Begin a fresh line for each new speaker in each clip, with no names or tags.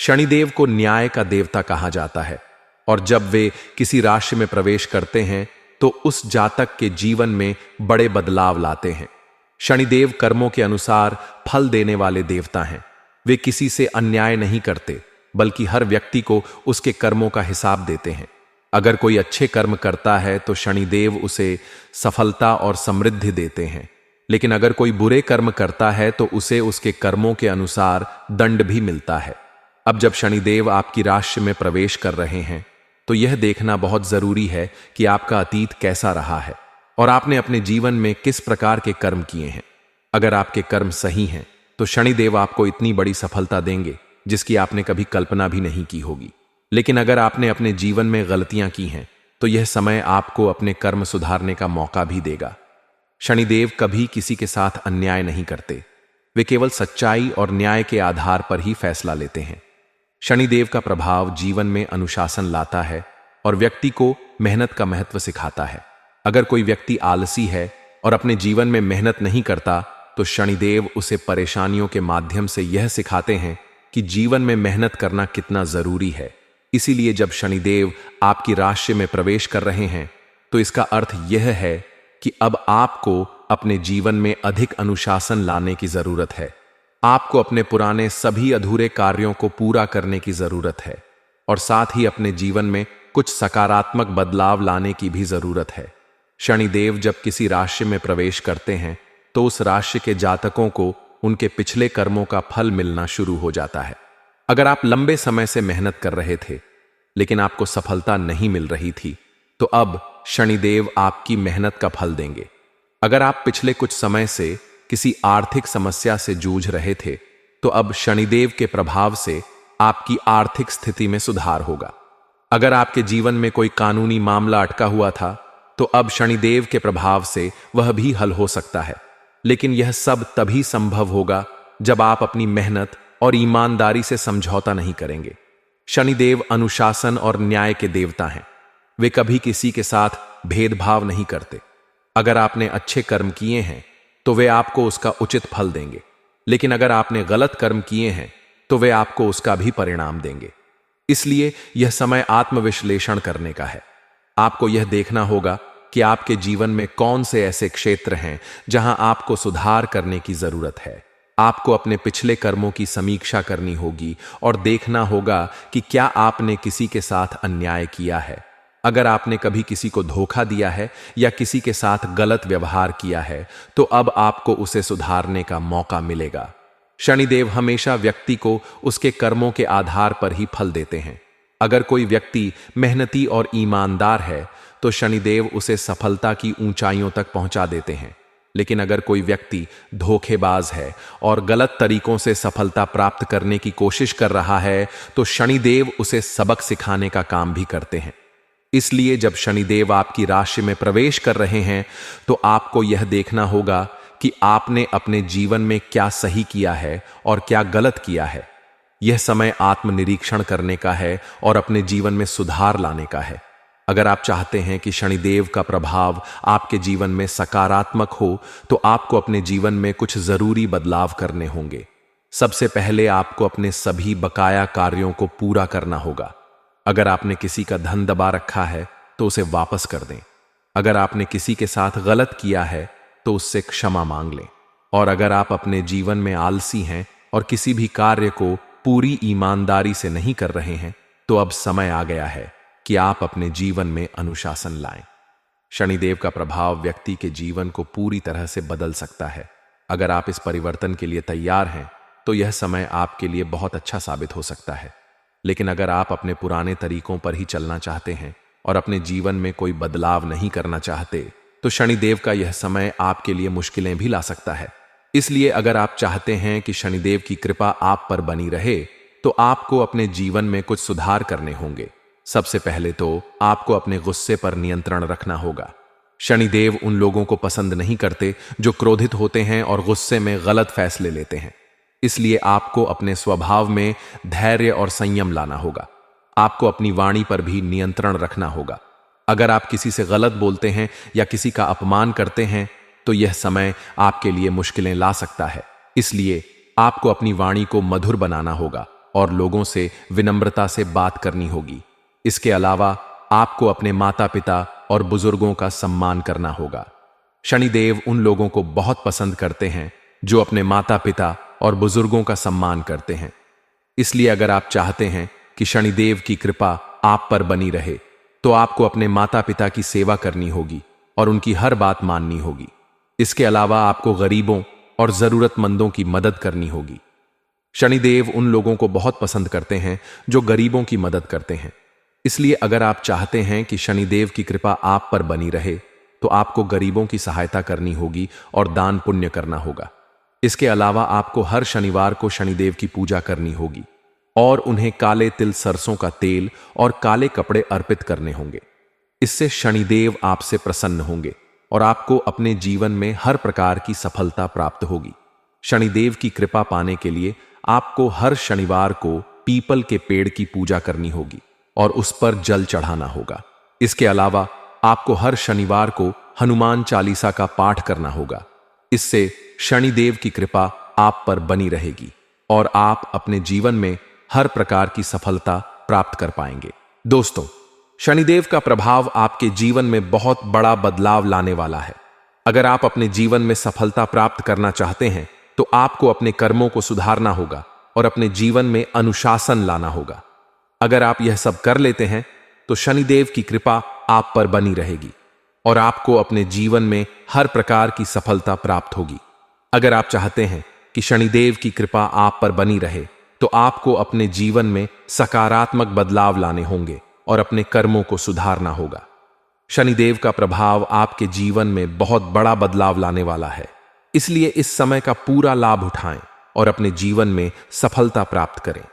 शनिदेव को न्याय का देवता कहा जाता है और जब वे किसी राशि में प्रवेश करते हैं तो उस जातक के जीवन में बड़े बदलाव लाते हैं। शनिदेव कर्मों के अनुसार फल देने वाले देवता हैं। वे किसी से अन्याय नहीं करते बल्कि हर व्यक्ति को उसके कर्मों का हिसाब देते हैं। अगर कोई अच्छे कर्म करता है तो शनिदेव उसे सफलता और समृद्धि देते हैं, लेकिन अगर कोई बुरे कर्म करता है तो उसे उसके कर्मों के अनुसार दंड भी मिलता है। अब जब शनिदेव आपकी राशि में प्रवेश कर रहे हैं तो यह देखना बहुत जरूरी है कि आपका अतीत कैसा रहा है और आपने अपने जीवन में किस प्रकार के कर्म किए हैं। अगर आपके कर्म सही हैं तो शनिदेव आपको इतनी बड़ी सफलता देंगे जिसकी आपने कभी कल्पना भी नहीं की होगी। लेकिन अगर आपने अपने जीवन में गलतियां की हैं तो यह समय आपको अपने कर्म सुधारने का मौका भी देगा। शनिदेव कभी किसी के साथ अन्याय नहीं करते, वे केवल सच्चाई और न्याय के आधार पर ही फैसला लेते हैं। शनिदेव का प्रभाव जीवन में अनुशासन लाता है और व्यक्ति को मेहनत का महत्व सिखाता है। अगर कोई व्यक्ति आलसी है और अपने जीवन में मेहनत नहीं करता तो शनिदेव उसे परेशानियों के माध्यम से यह सिखाते हैं कि जीवन में मेहनत करना कितना जरूरी है। इसीलिए जब शनिदेव आपकी राशि में प्रवेश कर रहे हैं तो इसका अर्थ यह है कि अब आपको अपने जीवन में अधिक अनुशासन लाने की जरूरत है। आपको अपने पुराने सभी अधूरे कार्यों को पूरा करने की जरूरत है और साथ ही अपने जीवन में कुछ सकारात्मक बदलाव लाने की भी जरूरत है। शनिदेव जब किसी राशि में प्रवेश करते हैं तो उस राशि के जातकों को उनके पिछले कर्मों का फल मिलना शुरू हो जाता है। अगर आप लंबे समय से मेहनत कर रहे थे लेकिन आपको सफलता नहीं मिल रही थी तो अब शनिदेव आपकी मेहनत का फल देंगे। अगर आप पिछले कुछ समय से किसी आर्थिक समस्या से जूझ रहे थे तो अब शनिदेव के प्रभाव से आपकी आर्थिक स्थिति में सुधार होगा। अगर आपके जीवन में कोई कानूनी मामला अटका हुआ था तो अब शनिदेव के प्रभाव से वह भी हल हो सकता है। लेकिन यह सब तभी संभव होगा जब आप अपनी मेहनत और ईमानदारी से समझौता नहीं करेंगे। शनिदेव अनुशासन और न्याय के देवता हैं। वे कभी किसी के साथ भेदभाव नहीं करते। अगर आपने अच्छे कर्म किए हैं तो वे आपको उसका उचित फल देंगे, लेकिन अगर आपने गलत कर्म किए हैं तो वे आपको उसका भी परिणाम देंगे। इसलिए यह समय आत्मविश्लेषण करने का है। आपको यह देखना होगा कि आपके जीवन में कौन से ऐसे क्षेत्र हैं जहां आपको सुधार करने की जरूरत है। आपको अपने पिछले कर्मों की समीक्षा करनी होगी और देखना होगा कि क्या आपने किसी के साथ अन्याय किया है। अगर आपने कभी किसी को धोखा दिया है या किसी के साथ गलत व्यवहार किया है तो अब आपको उसे सुधारने का मौका मिलेगा। शनिदेव हमेशा व्यक्ति को उसके कर्मों के आधार पर ही फल देते हैं। अगर कोई व्यक्ति मेहनती और ईमानदार है तो शनिदेव उसे सफलता की ऊंचाइयों तक पहुंचा देते हैं। लेकिन अगर कोई व्यक्ति धोखेबाज है और गलत तरीकों से सफलता प्राप्त करने की कोशिश कर रहा है तो शनिदेव उसे सबक सिखाने का काम भी करते हैं। इसलिए जब शनिदेव आपकी राशि में प्रवेश कर रहे हैं तो आपको यह देखना होगा कि आपने अपने जीवन में क्या सही किया है और क्या गलत किया है। यह समय आत्मनिरीक्षण करने का है और अपने जीवन में सुधार लाने का है। अगर आप चाहते हैं कि शनिदेव का प्रभाव आपके जीवन में सकारात्मक हो तो आपको अपने जीवन में कुछ जरूरी बदलाव करने होंगे। सबसे पहले आपको अपने सभी बकाया कार्यों को पूरा करना होगा। अगर आपने किसी का धन दबा रखा है तो उसे वापस कर दें। अगर आपने किसी के साथ गलत किया है तो उससे क्षमा मांग लें। और अगर आप अपने जीवन में आलसी हैं और किसी भी कार्य को पूरी ईमानदारी से नहीं कर रहे हैं तो अब समय आ गया है कि आप अपने जीवन में अनुशासन लाएं। शनिदेव का प्रभाव व्यक्ति के जीवन को पूरी तरह से बदल सकता है। अगर आप इस परिवर्तन के लिए तैयार हैं तो यह समय आपके लिए बहुत अच्छा साबित हो सकता है। लेकिन अगर आप अपने पुराने तरीकों पर ही चलना चाहते हैं और अपने जीवन में कोई बदलाव नहीं करना चाहते तो शनिदेव का यह समय आपके लिए मुश्किलें भी ला सकता है। इसलिए अगर आप चाहते हैं कि शनिदेव की कृपा आप पर बनी रहे तो आपको अपने जीवन में कुछ सुधार करने होंगे। सबसे पहले तो आपको अपने गुस्से पर नियंत्रण रखना होगा। शनिदेव उन लोगों को पसंद नहीं करते जो क्रोधित होते हैं और गुस्से में गलत फैसले लेते हैं। इसलिए आपको अपने स्वभाव में धैर्य और संयम लाना होगा। आपको अपनी वाणी पर भी नियंत्रण रखना होगा। अगर आप किसी से गलत बोलते हैं या किसी का अपमान करते हैं तो यह समय आपके लिए मुश्किलें ला सकता है। इसलिए आपको अपनी वाणी को मधुर बनाना होगा और लोगों से विनम्रता से बात करनी होगी। इसके अलावा आपको अपने माता पिता और बुजुर्गों का सम्मान करना होगा। शनिदेव उन लोगों को बहुत पसंद करते हैं जो अपने माता पिता और बुजुर्गों का सम्मान करते हैं। इसलिए अगर आप चाहते हैं कि शनिदेव की कृपा आप पर बनी रहे, तो आपको अपने माता पिता की सेवा करनी होगी और उनकी हर बात माननी होगी। इसके अलावा आपको गरीबों और जरूरतमंदों की मदद करनी होगी। शनिदेव उन लोगों को बहुत पसंद करते हैं जो गरीबों की मदद करते हैं। इसलिए अगर आप चाहते हैं कि शनिदेव की कृपा आप पर बनी रहे, तो आपको गरीबों की सहायता करनी होगी और दान पुण्य करना होगा। इसके अलावा आपको हर शनिवार को शनिदेव की पूजा करनी होगी और उन्हें काले तिल सरसों का तेल और काले कपड़े अर्पित करने होंगे। इससे शनिदेव आपसे प्रसन्न होंगे और आपको अपने जीवन में हर प्रकार की सफलता प्राप्त होगी। शनिदेव की कृपा पाने के लिए आपको हर शनिवार को पीपल के पेड़ की पूजा करनी होगी और उस पर जल चढ़ाना होगा। इसके अलावा आपको हर शनिवार को हनुमान चालीसा का पाठ करना होगा। इससे शनिदेव की कृपा आप पर बनी रहेगी और आप अपने जीवन में हर प्रकार की सफलता प्राप्त कर पाएंगे। दोस्तों, शनिदेव का प्रभाव आपके जीवन में बहुत बड़ा बदलाव लाने वाला है। अगर आप अपने जीवन में सफलता प्राप्त करना चाहते हैं, तो आपको अपने कर्मों को सुधारना होगा और अपने जीवन में अनुशासन लाना होगा। अगर आप यह सब कर लेते हैं, तो शनिदेव की कृपा आप पर बनी रहेगी और आपको अपने जीवन में हर प्रकार की सफलता प्राप्त होगी। अगर आप चाहते हैं कि शनिदेव की कृपा आप पर बनी रहे, तो आपको अपने जीवन में सकारात्मक बदलाव लाने होंगे और अपने कर्मों को सुधारना होगा। शनिदेव का प्रभाव आपके जीवन में बहुत बड़ा बदलाव लाने वाला है। इसलिए इस समय का पूरा लाभ उठाएं और अपने जीवन में सफलता प्राप्त करें।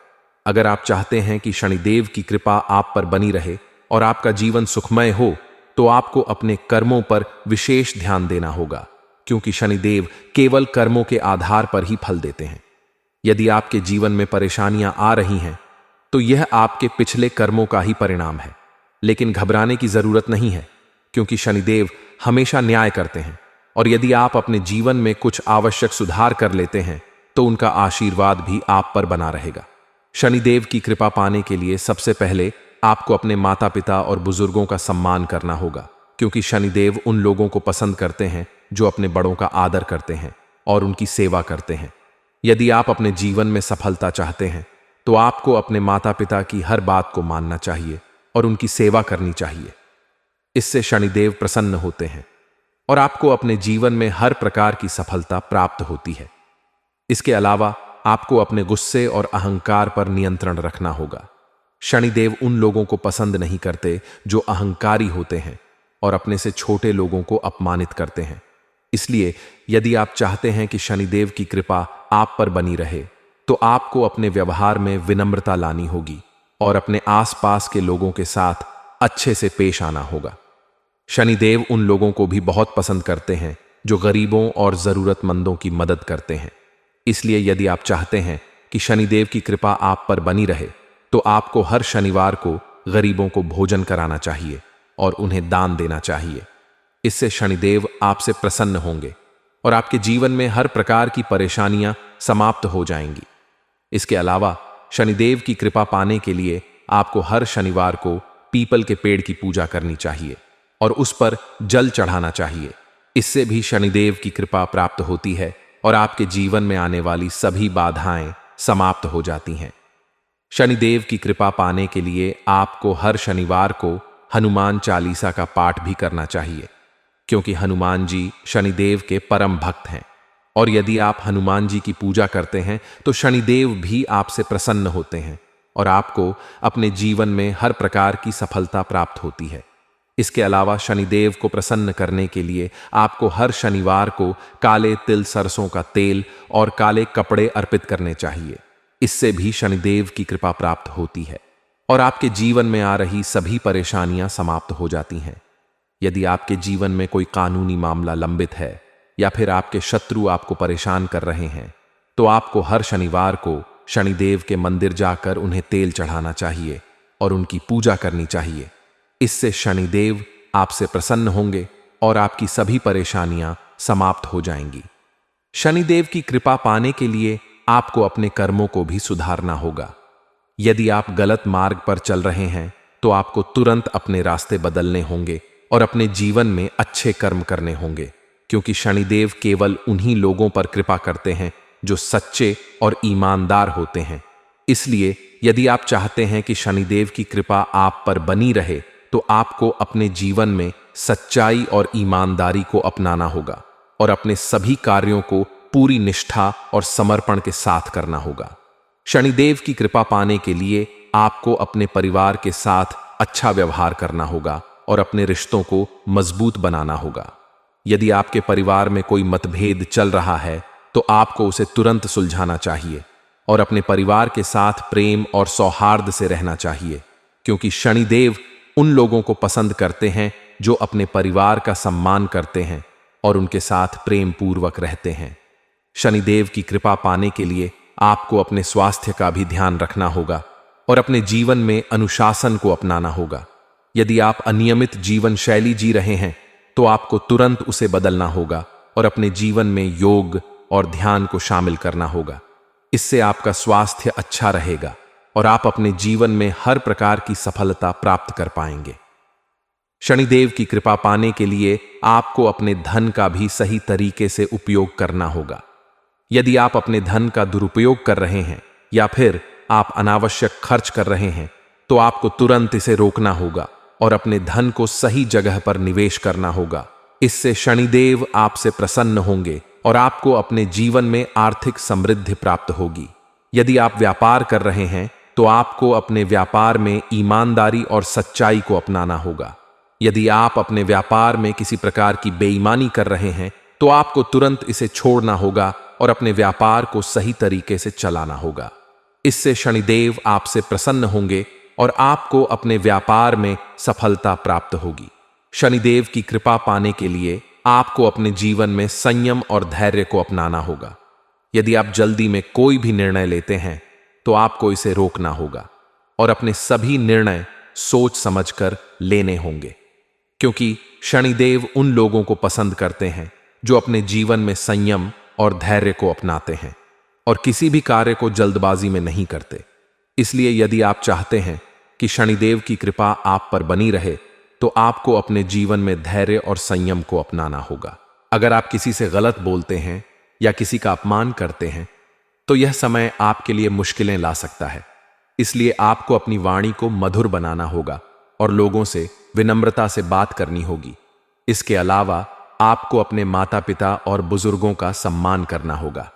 अगर आप चाहते हैं कि शनिदेव की कृपा आप पर बनी रहे और आपका जीवन सुखमय हो, तो आपको अपने कर्मों पर विशेष ध्यान देना होगा, क्योंकि शनिदेव केवल कर्मों के आधार पर ही फल देते हैं। यदि आपके जीवन में परेशानियां आ रही हैं, तो यह आपके पिछले कर्मों का ही परिणाम है। लेकिन घबराने की जरूरत नहीं है, क्योंकि शनिदेव हमेशा न्याय करते हैं और यदि आप अपने जीवन में कुछ आवश्यक सुधार कर लेते हैं, तो उनका आशीर्वाद भी आप पर बना रहेगा। शनिदेव की कृपा पाने के लिए सबसे पहले आपको अपने माता पिता और बुजुर्गों का सम्मान करना होगा, क्योंकि शनिदेव उन लोगों को पसंद करते हैं जो अपने बड़ों का आदर करते हैं और उनकी सेवा करते हैं। यदि आप अपने जीवन में सफलता चाहते हैं, तो आपको अपने माता पिता की हर बात को मानना चाहिए और उनकी सेवा करनी चाहिए। इससे शनिदेव प्रसन्न होते हैं और आपको अपने जीवन में हर प्रकार की सफलता प्राप्त होती है। इसके अलावा आपको अपने गुस्से और अहंकार पर नियंत्रण रखना होगा। शनिदेव उन लोगों को पसंद नहीं करते जो अहंकारी होते हैं और अपने से छोटे लोगों को अपमानित करते हैं। इसलिए यदि आप चाहते हैं कि शनिदेव की कृपा आप पर बनी रहे, तो आपको अपने व्यवहार में विनम्रता लानी होगी और अपने आसपास के लोगों के साथ अच्छे से पेश आना होगा। शनिदेव उन लोगों को भी बहुत पसंद करते हैं जो गरीबों और जरूरतमंदों की मदद करते हैं। इसलिए यदि आप चाहते हैं कि शनिदेव की कृपा आप पर बनी रहे, तो आपको हर शनिवार को गरीबों को भोजन कराना चाहिए और उन्हें दान देना चाहिए। इससे शनिदेव आपसे प्रसन्न होंगे और आपके जीवन में हर प्रकार की परेशानियां समाप्त हो जाएंगी। इसके अलावा शनिदेव की कृपा पाने के लिए आपको हर शनिवार को पीपल के पेड़ की पूजा करनी चाहिए और उस पर जल चढ़ाना चाहिए। इससे भी शनिदेव की कृपा प्राप्त होती है और आपके जीवन में आने वाली सभी बाधाएं समाप्त हो जाती हैं। शनिदेव की कृपा पाने के लिए आपको हर शनिवार को हनुमान चालीसा का पाठ भी करना चाहिए, क्योंकि हनुमान जी शनिदेव के परम भक्त हैं और यदि आप हनुमान जी की पूजा करते हैं, तो शनिदेव भी आपसे प्रसन्न होते हैं और आपको अपने जीवन में हर प्रकार की सफलता प्राप्त होती है। इसके अलावा शनिदेव को प्रसन्न करने के लिए आपको हर शनिवार को काले तिल सरसों का तेल और काले कपड़े अर्पित करने चाहिए। इससे भी शनिदेव की कृपा प्राप्त होती है और आपके जीवन में आ रही सभी परेशानियां समाप्त हो जाती हैं। यदि आपके जीवन में कोई कानूनी मामला लंबित है या फिर आपके शत्रु आपको परेशान कर रहे हैं, तो आपको हर शनिवार को शनिदेव के मंदिर जाकर उन्हें तेल चढ़ाना चाहिए और उनकी पूजा करनी चाहिए। इससे शनिदेव आपसे प्रसन्न होंगे और आपकी सभी परेशानियां समाप्त हो जाएंगी। शनिदेव की कृपा पाने के लिए आपको अपने कर्मों को भी सुधारना होगा, यदि आप गलत मार्ग पर चल रहे हैं तो आपको तुरंत अपने रास्ते बदलने होंगे और अपने जीवन में अच्छे कर्म करने होंगे, क्योंकि शनिदेव केवल उन्हीं लोगों पर कृपा करते हैं जो सच्चे और ईमानदार होते हैं। इसलिए यदि आप चाहते हैं कि शनिदेव की कृपा आप पर बनी रहे तो आपको अपने जीवन में सच्चाई और ईमानदारी को अपनाना होगा और अपने सभी कार्यों को पूरी निष्ठा और समर्पण के साथ करना होगा। शनिदेव की कृपा पाने के लिए आपको अपने परिवार के साथ अच्छा व्यवहार करना होगा और अपने रिश्तों को मजबूत बनाना होगा। यदि आपके परिवार में कोई मतभेद चल रहा है तो आपको उसे तुरंत सुलझाना चाहिए और अपने परिवार के साथ प्रेम और सौहार्द से रहना चाहिए, क्योंकि शनिदेव उन लोगों को पसंद करते हैं जो अपने परिवार का सम्मान करते हैं और उनके साथ प्रेम पूर्वक रहते हैं। शनिदेव की कृपा पाने के लिए आपको अपने स्वास्थ्य का भी ध्यान रखना होगा और अपने जीवन में अनुशासन को अपनाना होगा। यदि आप अनियमित जीवन शैली जी रहे हैं तो आपको तुरंत उसे बदलना होगा और अपने जीवन में योग और ध्यान को शामिल करना होगा। इससे आपका स्वास्थ्य अच्छा रहेगा और आप अपने जीवन में हर प्रकार की सफलता प्राप्त कर पाएंगे। शनिदेव की कृपा पाने के लिए आपको अपने धन का भी सही तरीके से उपयोग करना होगा। यदि आप अपने धन का दुरुपयोग कर रहे हैं या फिर आप अनावश्यक खर्च कर रहे हैं तो आपको तुरंत इसे रोकना होगा और अपने धन को सही जगह पर निवेश करना होगा। इससे शनिदेव आपसे प्रसन्न होंगे और आपको अपने जीवन में आर्थिक समृद्धि प्राप्त होगी। यदि आप व्यापार कर रहे हैं तो आपको अपने व्यापार में ईमानदारी और सच्चाई को अपनाना होगा। यदि आप अपने व्यापार में किसी प्रकार की बेईमानी कर रहे हैं तो आपको तुरंत इसे छोड़ना होगा और अपने व्यापार को सही तरीके से चलाना होगा। इससे शनिदेव आपसे प्रसन्न होंगे और आपको अपने व्यापार में सफलता प्राप्त होगी। शनिदेव की कृपा पाने के लिए आपको अपने जीवन में संयम और धैर्य को अपनाना होगा। यदि आप जल्दी में कोई भी निर्णय लेते हैं तो आपको इसे रोकना होगा और अपने सभी निर्णय सोच समझकर लेने होंगे, क्योंकि शनिदेव उन लोगों को पसंद करते हैं जो अपने जीवन में संयम और धैर्य को अपनाते हैं और किसी भी कार्य को जल्दबाजी में नहीं करते। इसलिए यदि आप चाहते हैं कि शनिदेव की कृपा आप पर बनी रहे तो आपको अपने जीवन में धैर्य और संयम को अपनाना होगा। अगर आप किसी से गलत बोलते हैं या किसी का अपमान करते हैं तो यह समय आपके लिए मुश्किलें ला सकता है। इसलिए आपको अपनी वाणी को मधुर बनाना होगा और लोगों से विनम्रता से बात करनी होगी। इसके अलावा आपको अपने माता पिता और बुजुर्गों का सम्मान करना होगा।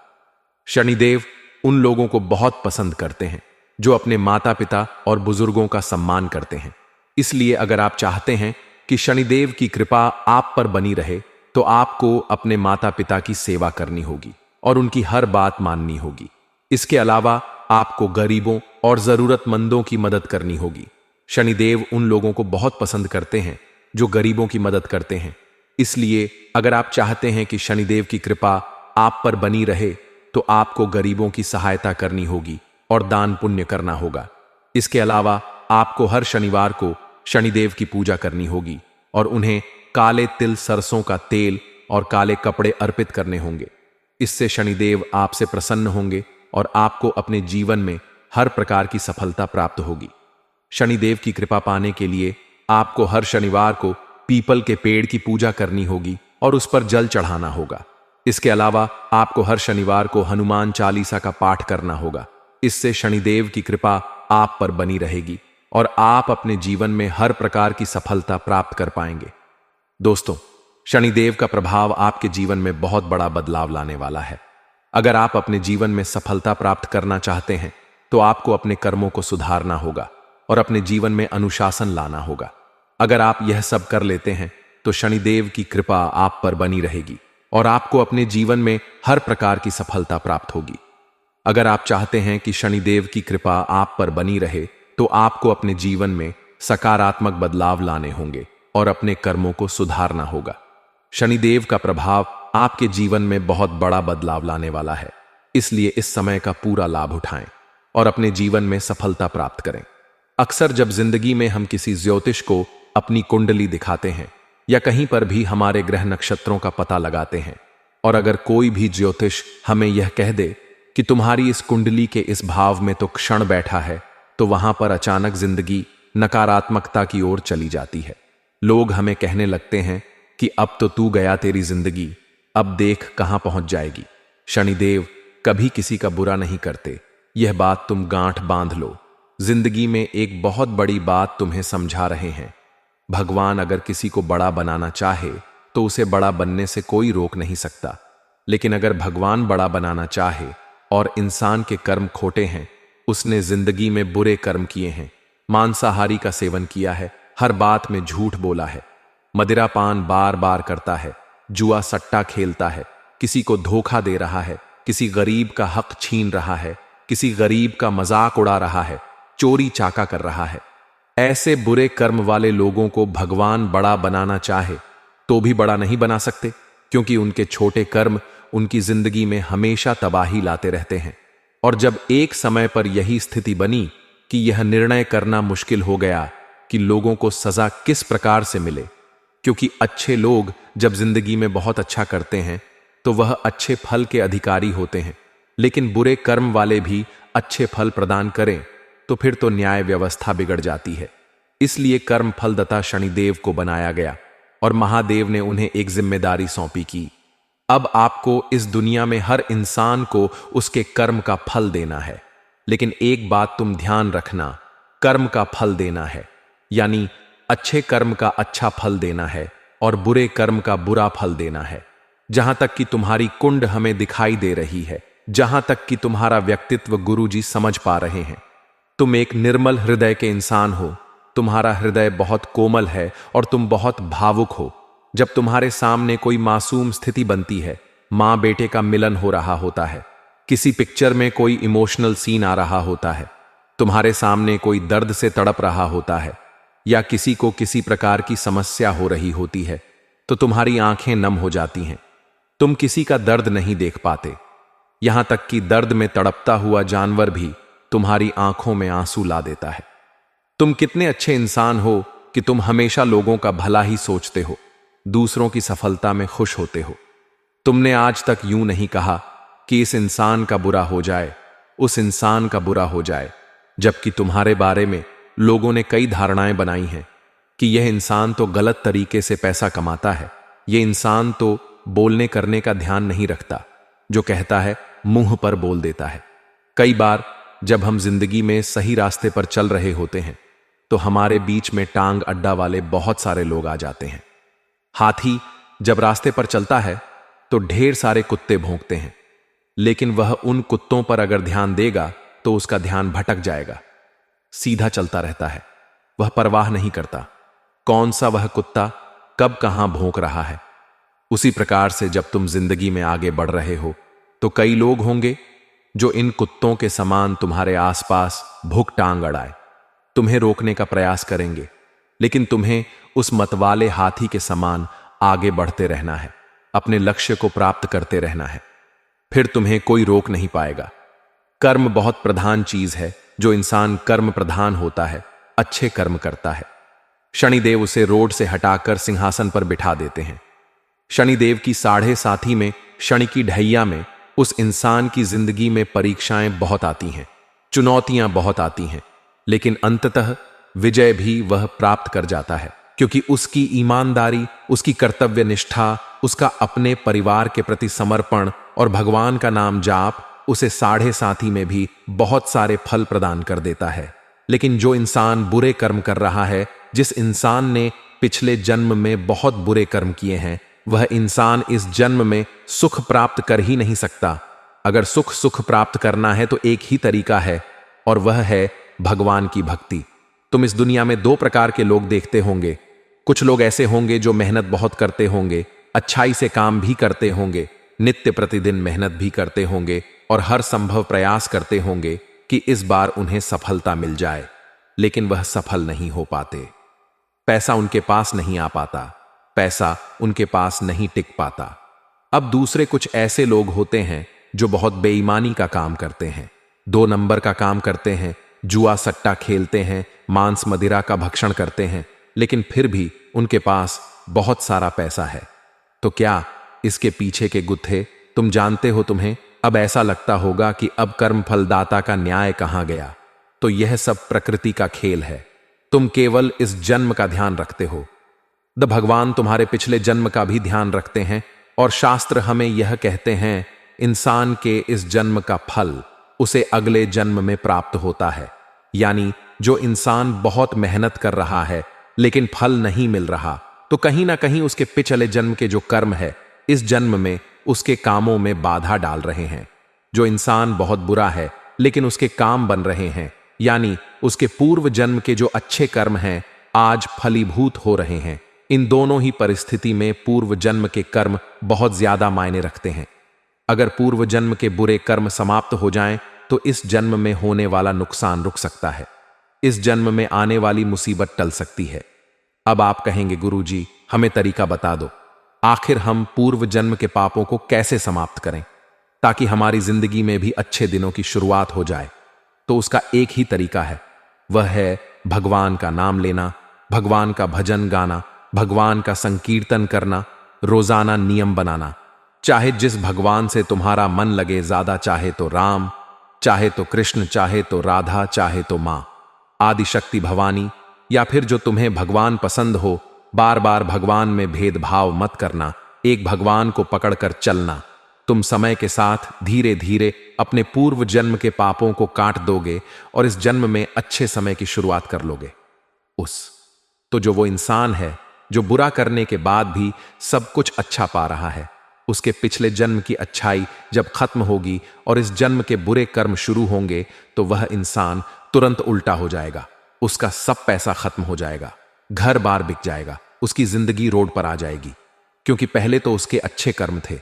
शनिदेव उन लोगों को बहुत पसंद करते हैं जो अपने माता पिता और बुजुर्गों का सम्मान करते हैं। इसलिए अगर आप चाहते हैं कि शनिदेव की कृपा आप पर बनी रहे तो आपको अपने माता पिता की सेवा करनी होगी और उनकी हर बात माननी होगी। इसके अलावा आपको गरीबों और जरूरतमंदों की मदद करनी होगी। शनिदेव उन लोगों को बहुत पसंद करते हैं जो गरीबों की मदद करते हैं। इसलिए अगर आप चाहते हैं कि शनिदेव की कृपा आप पर बनी रहे तो आपको गरीबों की सहायता करनी होगी और दान पुण्य करना होगा। इसके अलावा आपको हर शनिवार को शनिदेव की पूजा करनी होगी और उन्हें काले तिल, सरसों का तेल और काले कपड़े अर्पित करने होंगे। इससे शनिदेव आपसे प्रसन्न होंगे और आपको अपने जीवन में हर प्रकार की सफलता प्राप्त होगी। शनिदेव की कृपा पाने के लिए आपको हर शनिवार को पीपल के पेड़ की पूजा करनी होगी और उस पर जल चढ़ाना होगा। इसके अलावा आपको हर शनिवार को हनुमान चालीसा का पाठ करना होगा। इससे शनिदेव की कृपा आप पर बनी रहेगी और आप अपने जीवन में हर प्रकार की सफलता प्राप्त कर पाएंगे। दोस्तों, शनिदेव का प्रभाव आपके जीवन में बहुत बड़ा बदलाव लाने वाला है। अगर आप अपने जीवन में सफलता प्राप्त करना चाहते हैं तो आपको अपने कर्मों को सुधारना होगा और अपने जीवन में अनुशासन लाना होगा। अगर आप यह सब कर लेते हैं तो शनिदेव की कृपा आप पर बनी रहेगी और आपको अपने जीवन में हर प्रकार की सफलता प्राप्त होगी। अगर आप चाहते हैं कि शनिदेव की कृपा आप पर बनी रहे तो आपको अपने जीवन में सकारात्मक बदलाव लाने होंगे और अपने कर्मों को सुधारना होगा। शनिदेव का प्रभाव आपके जीवन में बहुत बड़ा बदलाव लाने वाला है। इसलिए इस समय का पूरा लाभ उठाएं और अपने जीवन में सफलता प्राप्त करें। अक्सर जब जिंदगी में हम किसी ज्योतिष को अपनी कुंडली दिखाते हैं या कहीं पर भी हमारे ग्रह नक्षत्रों का पता लगाते हैं और अगर कोई भी ज्योतिष हमें यह कह दे कि तुम्हारी इस कुंडली के इस भाव में तो क्षण बैठा है, तो वहां पर अचानक जिंदगी नकारात्मकता की ओर चली जाती है। लोग हमें कहने लगते हैं कि अब तो तू गया तेरी जिंदगी, अब देख कहां पहुंच जाएगी। शनिदेव कभी किसी का बुरा नहीं करते, यह बात तुम गांठ बांध लो। जिंदगी में एक बहुत बड़ी बात तुम्हें समझा रहे हैं। भगवान अगर किसी को बड़ा बनाना चाहे तो उसे बड़ा बनने से कोई रोक नहीं सकता, लेकिन अगर भगवान बड़ा बनाना चाहे और इंसान के कर्म खोटे हैं, उसने जिंदगी में बुरे कर्म किए हैं, मांसाहारी का सेवन किया है, हर बात में झूठ बोला है, मदिरापान बार बार करता है, जुआ सट्टा खेलता है, किसी को धोखा दे रहा है, किसी गरीब का हक छीन रहा है, किसी गरीब का मजाक उड़ा रहा है, चोरी चाका कर रहा है, ऐसे बुरे कर्म वाले लोगों को भगवान बड़ा बनाना चाहे तो भी बड़ा नहीं बना सकते, क्योंकि उनके छोटे कर्म उनकी जिंदगी में हमेशा तबाही लाते रहते हैं। और जब एक समय पर यही स्थिति बनी कि यह निर्णय करना मुश्किल हो गया कि लोगों को सजा किस प्रकार से मिले, क्योंकि अच्छे लोग जब जिंदगी में बहुत अच्छा करते हैं तो वह अच्छे फल के अधिकारी होते हैं, लेकिन बुरे कर्म वाले भी अच्छे फल प्रदान करें तो फिर तो न्याय व्यवस्था बिगड़ जाती है। इसलिए कर्म फलदाता शनिदेव को बनाया गया और महादेव ने उन्हें एक जिम्मेदारी सौंपी कि अब आपको इस दुनिया में हर इंसान को उसके कर्म का फल देना है, लेकिन एक बात तुम ध्यान रखना, कर्म का फल देना है, यानी अच्छे कर्म का अच्छा फल देना है और बुरे कर्म का बुरा फल देना है। जहां तक कि तुम्हारी कुंड हमें दिखाई दे रही है, जहां तक कि तुम्हारा व्यक्तित्व गुरुजी समझ पा रहे हैं, तुम एक निर्मल हृदय के इंसान हो, तुम्हारा हृदय बहुत कोमल है और तुम बहुत भावुक हो। जब तुम्हारे सामने कोई मासूम स्थिति बनती है, माँ बेटे का मिलन हो रहा होता है, किसी पिक्चर में कोई इमोशनल सीन आ रहा होता है, तुम्हारे सामने कोई दर्द से तड़प रहा होता है, या किसी को किसी प्रकार की समस्या हो रही होती है, तो तुम्हारी आंखें नम हो जाती हैं। तुम किसी का दर्द नहीं देख पाते, यहां तक कि दर्द में तड़पता हुआ जानवर भी तुम्हारी आंखों में आंसू ला देता है। तुम कितने अच्छे इंसान हो कि तुम हमेशा लोगों का भला ही सोचते हो, दूसरों की सफलता में खुश होते हो। तुमने आज तक यूं नहीं कहा कि इस इंसान का बुरा हो जाए, उस इंसान का बुरा हो जाए, जबकि तुम्हारे बारे में लोगों ने कई धारणाएं बनाई हैं कि यह इंसान तो गलत तरीके से पैसा कमाता है, यह इंसान तो बोलने करने का ध्यान नहीं रखता, जो कहता है मुंह पर बोल देता है। कई बार जब हम जिंदगी में सही रास्ते पर चल रहे होते हैं तो हमारे बीच में टांग अड्डा वाले बहुत सारे लोग आ जाते हैं। हाथी जब रास्ते पर चलता है तो ढेर सारे कुत्ते भौंकते हैं, लेकिन वह उन कुत्तों पर अगर ध्यान देगा तो उसका ध्यान भटक जाएगा, सीधा चलता रहता है, वह परवाह नहीं करता कौन सा वह कुत्ता कब कहां भौंक रहा है। उसी प्रकार से जब तुम जिंदगी में आगे बढ़ रहे हो तो कई लोग होंगे जो इन कुत्तों के समान तुम्हारे आसपास भूख टांग अड़ाए, तुम्हें रोकने का प्रयास करेंगे, लेकिन तुम्हें उस मतवाले हाथी के समान आगे बढ़ते रहना है, अपने लक्ष्य को प्राप्त करते रहना है, फिर तुम्हें कोई रोक नहीं पाएगा। कर्म बहुत प्रधान चीज है, जो इंसान कर्म प्रधान होता है, अच्छे कर्म करता है, शनिदेव उसे रोड से हटाकर सिंहासन पर बिठा देते हैं। शनिदेव की 7.5 में, शनि की ढैया में, उस इंसान की जिंदगी में परीक्षाएं बहुत आती हैं, चुनौतियां बहुत आती हैं, लेकिन अंततः विजय भी वह प्राप्त कर जाता है, क्योंकि उसकी ईमानदारी, उसकी कर्तव्य निष्ठा, उसका अपने परिवार के प्रति समर्पण और भगवान का नाम जाप उसे 7.5 में भी बहुत सारे फल प्रदान कर देता है। लेकिन जो इंसान बुरे कर्म कर रहा है, जिस इंसान ने पिछले जन्म में बहुत बुरे कर्म किए हैं, वह इंसान इस जन्म में सुख प्राप्त कर ही नहीं सकता। अगर सुख प्राप्त करना है तो एक ही तरीका है, और वह है भगवान की भक्ति। तुम इस दुनिया में 2 प्रकार के लोग देखते होंगे। कुछ लोग ऐसे होंगे जो मेहनत बहुत करते होंगे, अच्छाई से काम भी करते होंगे, नित्य प्रतिदिन मेहनत भी करते होंगे और हर संभव प्रयास करते होंगे कि इस बार उन्हें सफलता मिल जाए, लेकिन वह सफल नहीं हो पाते। पैसा उनके पास नहीं आ पाता, पैसा उनके पास नहीं टिक पाता। अब दूसरे कुछ ऐसे लोग होते हैं जो बहुत बेईमानी का काम करते हैं, 2 नंबर का काम करते हैं, जुआ सट्टा खेलते हैं, मांस मदिरा का भक्षण करते हैं, लेकिन फिर भी उनके पास बहुत सारा पैसा है। तो क्या इसके पीछे के गुत्थे तुम जानते हो? तुम्हें अब ऐसा लगता होगा कि अब कर्म फलदाता का न्याय कहां गया, तो यह सब प्रकृति का खेल है। तुम केवल इस जन्म का ध्यान रखते हो। भगवान तुम्हारे पिछले जन्म का भी ध्यान रखते हैं, और शास्त्र हमें यह कहते हैं, इंसान के इस जन्म का फल उसे अगले जन्म में प्राप्त होता है। यानी जो इंसान बहुत मेहनत कर रहा है लेकिन फल नहीं मिल रहा, तो कहीं ना कहीं उसके पिछले जन्म के जो कर्म है इस जन्म में उसके कामों में बाधा डाल रहे हैं। जो इंसान बहुत बुरा है लेकिन उसके काम बन रहे हैं, यानी उसके पूर्व जन्म के जो अच्छे कर्म हैं आज फलीभूत हो रहे हैं। इन दोनों ही परिस्थिति में पूर्व जन्म के कर्म बहुत ज्यादा मायने रखते हैं। अगर पूर्व जन्म के बुरे कर्म समाप्त हो जाएं तो इस जन्म में होने वाला नुकसान रुक सकता है, इस जन्म में आने वाली मुसीबत टल सकती है। अब आप कहेंगे, गुरुजी हमें तरीका बता दो, आखिर हम पूर्व जन्म के पापों को कैसे समाप्त करें ताकि हमारी जिंदगी में भी अच्छे दिनों की शुरुआत हो जाए। तो उसका एक ही तरीका है, वह है भगवान का नाम लेना, भगवान का भजन गाना, भगवान का संकीर्तन करना, रोजाना नियम बनाना। चाहे जिस भगवान से तुम्हारा मन लगे, ज्यादा चाहे तो राम, चाहे तो कृष्ण, चाहे तो राधा, चाहे तो मां आदिशक्ति भवानी, या फिर जो तुम्हें भगवान पसंद हो। बार बार भगवान में भेदभाव मत करना, एक भगवान को पकड़कर चलना। तुम समय के साथ धीरे धीरे अपने पूर्व जन्म के पापों को काट दोगे और इस जन्म में अच्छे समय की शुरुआत कर लोगे। तो जो वो इंसान है जो बुरा करने के बाद भी सब कुछ अच्छा पा रहा है, उसके पिछले जन्म की अच्छाई जब खत्म होगी और इस जन्म के बुरे कर्म शुरू होंगे तो वह इंसान तुरंत उल्टा हो जाएगा। उसका सब पैसा खत्म हो जाएगा, घर बार बिक जाएगा, उसकी जिंदगी रोड पर आ जाएगी। क्योंकि पहले तो उसके अच्छे कर्म थे,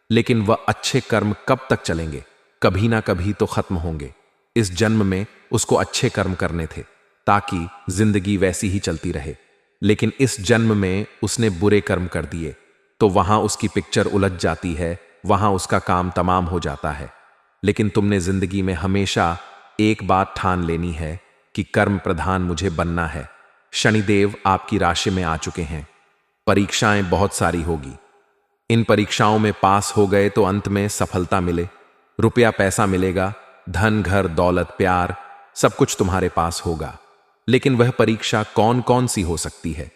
लेकिन वह अच्छे कर्म कब तक चलेंगे, कभी ना कभी तो खत्म होंगे। इस जन्म में उसको अच्छे कर्म करने थे ताकि जिंदगी वैसी ही चलती रहे, लेकिन इस जन्म में उसने बुरे कर्म कर दिए तो वहां उसकी पिक्चर उलझ जाती है, वहां उसका काम तमाम हो जाता है। लेकिन तुमने जिंदगी में हमेशा एक बात ठान लेनी है कि कर्म प्रधान मुझे बनना है। शनिदेव आपकी राशि में आ चुके हैं, परीक्षाएं बहुत सारी होगी। इन परीक्षाओं में पास हो गए तो अंत में सफलता मिले, रुपया पैसा मिलेगा, धन घर दौलत प्यार सब कुछ तुम्हारे पास होगा। लेकिन वह परीक्षा कौन कौन सी हो सकती है,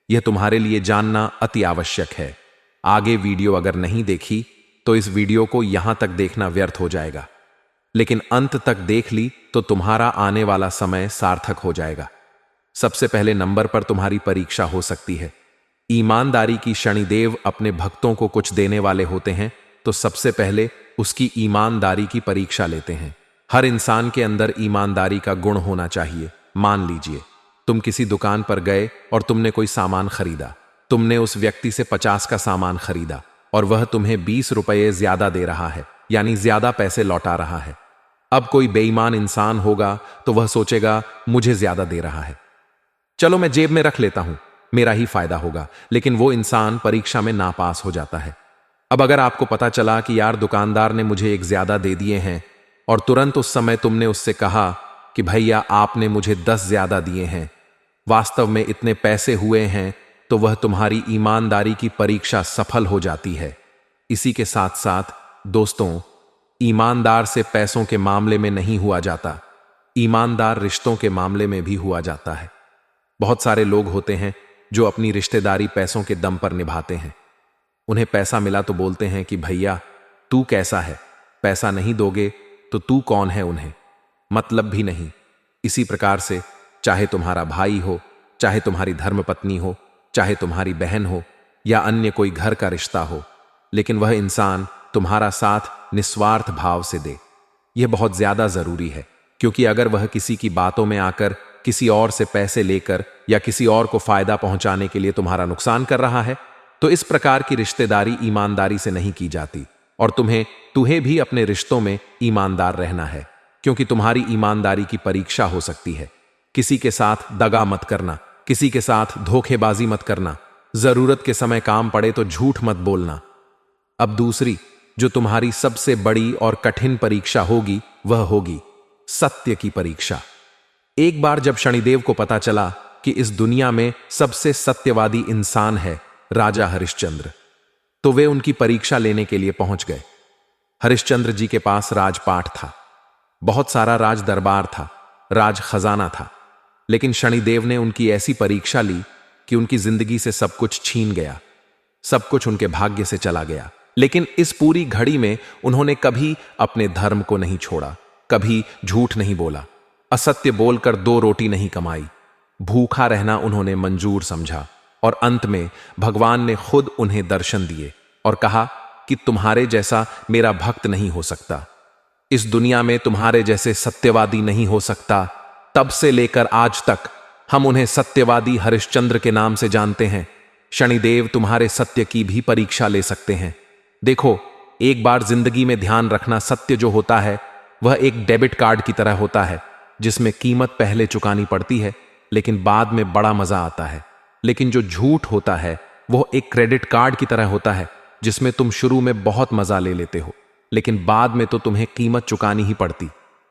यह तुम्हारे लिए जानना अति आवश्यक है। आगे वीडियो अगर नहीं देखी तो इस वीडियो को यहां तक देखना व्यर्थ हो जाएगा, लेकिन अंत तक देख ली तो तुम्हारा आने वाला समय सार्थक हो जाएगा। सबसे पहले नंबर पर तुम्हारी परीक्षा हो सकती है ईमानदारी की। शनिदेव अपने भक्तों को कुछ देने वाले होते हैं, तो सबसे पहले उसकी ईमानदारी की परीक्षा लेते हैं। हर इंसान के अंदर ईमानदारी का गुण होना चाहिए। मान लीजिए तुम किसी दुकान पर गए और तुमने कोई सामान खरीदा, तुमने उस व्यक्ति से 50 का सामान खरीदा और वह तुम्हें 20 रुपये ज्यादा दे रहा है, यानी ज्यादा पैसे लौटा रहा है। अब कोई बेईमान इंसान होगा तो वह सोचेगा मुझे ज्यादा दे रहा है, चलो मैं जेब में रख लेता हूं, मेरा ही फायदा होगा। लेकिन वो इंसान परीक्षा में नापास हो जाता है। अब अगर आपको पता चला कि यार दुकानदार ने मुझे एक ज्यादा दे दिए हैं और तुरंत उस समय तुमने उससे कहा कि भैया आपने मुझे 10 ज्यादा दिए हैं, वास्तव में इतने पैसे हुए हैं, तो वह तुम्हारी ईमानदारी की परीक्षा सफल हो जाती है। इसी के साथ साथ दोस्तों, ईमानदार से पैसों के मामले में नहीं हुआ जाता, ईमानदार रिश्तों के मामले में भी हुआ जाता है। बहुत सारे लोग होते हैं जो अपनी रिश्तेदारी पैसों के दम पर निभाते हैं। उन्हें पैसा मिला तो बोलते हैं कि भैया तू कैसा है, पैसा नहीं दोगे तो तू कौन है, उन्हें मतलब भी नहीं। इसी प्रकार से चाहे तुम्हारा भाई हो, चाहे तुम्हारी धर्मपत्नी हो, चाहे तुम्हारी बहन हो या अन्य कोई घर का रिश्ता हो, लेकिन वह इंसान तुम्हारा साथ निस्वार्थ भाव से दे। यह बहुत ज्यादा जरूरी है, क्योंकि अगर वह किसी की बातों में आकर किसी और से पैसे लेकर या किसी और को फायदा पहुंचाने के लिए तुम्हारा नुकसान कर रहा है, तो इस प्रकार की रिश्तेदारी ईमानदारी से नहीं की जाती। और तुम्हें भी अपने रिश्तों में ईमानदार रहना है, क्योंकि तुम्हारी ईमानदारी की परीक्षा हो सकती है। किसी के साथ दगा मत करना, किसी के साथ धोखेबाजी मत करना, जरूरत के समय काम पड़े तो झूठ मत बोलना। अब दूसरी जो तुम्हारी सबसे बड़ी और कठिन परीक्षा होगी वह होगी सत्य की परीक्षा। एक बार जब शनिदेव को पता चला कि इस दुनिया में सबसे सत्यवादी इंसान है राजा हरिश्चंद्र, तो वे उनकी परीक्षा लेने के लिए पहुंच गए। हरिश्चंद्र जी के पास राजपाट था, बहुत सारा राज दरबार था, राज खजाना था। लेकिन शनिदेव ने उनकी ऐसी परीक्षा ली कि उनकी जिंदगी से सब कुछ छीन गया, सब कुछ उनके भाग्य से चला गया। लेकिन इस पूरी घड़ी में उन्होंने कभी अपने धर्म को नहीं छोड़ा, कभी झूठ नहीं बोला, असत्य बोलकर 2 रोटी नहीं कमाई। भूखा रहना उन्होंने मंजूर समझा और अंत में भगवान ने खुद उन्हें दर्शन दिए और कहा कि तुम्हारे जैसा मेरा भक्त नहीं हो सकता, इस दुनिया में तुम्हारे जैसे सत्यवादी नहीं हो सकता। तब से लेकर आज तक हम उन्हें सत्यवादी हरिश्चंद्र के नाम से जानते हैं। शनिदेव तुम्हारे सत्य की भी परीक्षा ले सकते हैं। देखो, एक बार जिंदगी में ध्यान रखना, सत्य जो होता है वह एक डेबिट कार्ड की तरह होता है जिसमें कीमत पहले चुकानी पड़ती है लेकिन बाद में बड़ा मजा आता है। लेकिन जो झूठ होता है वह एक क्रेडिट कार्ड की तरह होता है जिसमें तुम शुरू में बहुत मजा ले लेते हो लेकिन बाद में तो तुम्हें कीमत चुकानी ही पड़ती।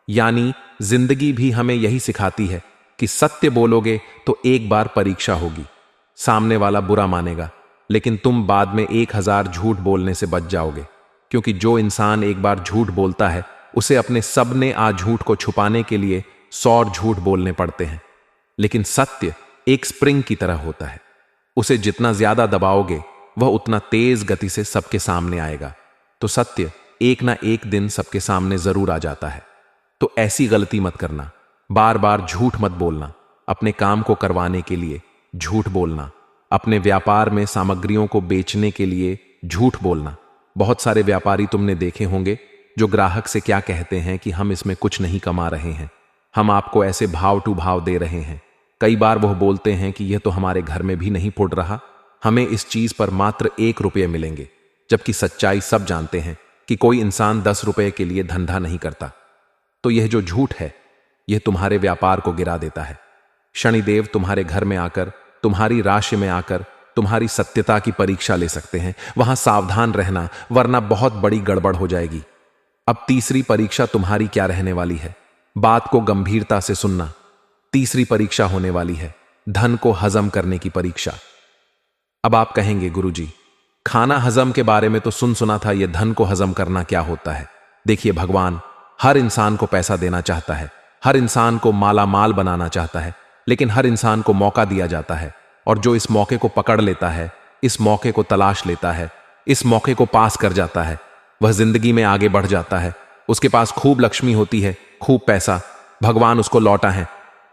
यानी जिंदगी भी हमें यही सिखाती है कि सत्य बोलोगे तो एक बार परीक्षा होगी, सामने वाला बुरा मानेगा लेकिन तुम बाद में 1000 झूठ बोलने से बच जाओगे, क्योंकि जो इंसान एक बार झूठ बोलता है उसे अपने सबने आ झूठ को छुपाने के लिए 100 झूठ बोलने पड़ते हैं। लेकिन सत्य एक स्प्रिंग की तरह होता है, उसे जितना ज्यादा दबाओगे वह उतना तेज गति से सबके सामने आएगा। तो सत्य एक ना एक दिन सबके सामने जरूर आ जाता है। तो ऐसी गलती मत करना, बार बार झूठ मत बोलना, अपने काम को करवाने के लिए झूठ बोलना, अपने व्यापार में सामग्रियों को बेचने के लिए झूठ बोलना। बहुत सारे व्यापारी तुमने देखे होंगे जो ग्राहक से क्या कहते हैं कि हम इसमें कुछ नहीं कमा रहे हैं, हम आपको ऐसे भाव टू भाव दे रहे हैं। कई बार वह बोलते हैं कि यह तो हमारे घर में भी नहीं फुट रहा, हमें इस चीज पर मात्र 1 रुपये मिलेंगे। जबकि सच्चाई सब जानते हैं कि कोई इंसान 10 रुपये के लिए धंधा नहीं करता। तो यह जो झूठ है यह तुम्हारे व्यापार को गिरा देता है। शनिदेव तुम्हारे घर में आकर, तुम्हारी राशि में आकर तुम्हारी सत्यता की परीक्षा ले सकते हैं। वहां सावधान रहना, वरना बहुत बड़ी गड़बड़ हो जाएगी। अब तीसरी परीक्षा तुम्हारी क्या रहने वाली है? बात को गंभीरता से सुनना। तीसरी परीक्षा होने वाली है धन को हजम करने की परीक्षा। अब आप कहेंगे, गुरुजी, खाना हजम के बारे में तो सुना था, यह धन को हजम करना क्या होता है? देखिए, भगवान हर इंसान को पैसा देना चाहता है, हर इंसान को माला माल बनाना चाहता है, लेकिन हर इंसान को मौका दिया जाता है और जो इस मौके को पकड़ लेता है, इस मौके को तलाश लेता है, इस मौके को पास कर जाता है, वह जिंदगी में आगे बढ़ जाता है। उसके पास खूब लक्ष्मी होती है, खूब पैसा, भगवान उसको लौटा है।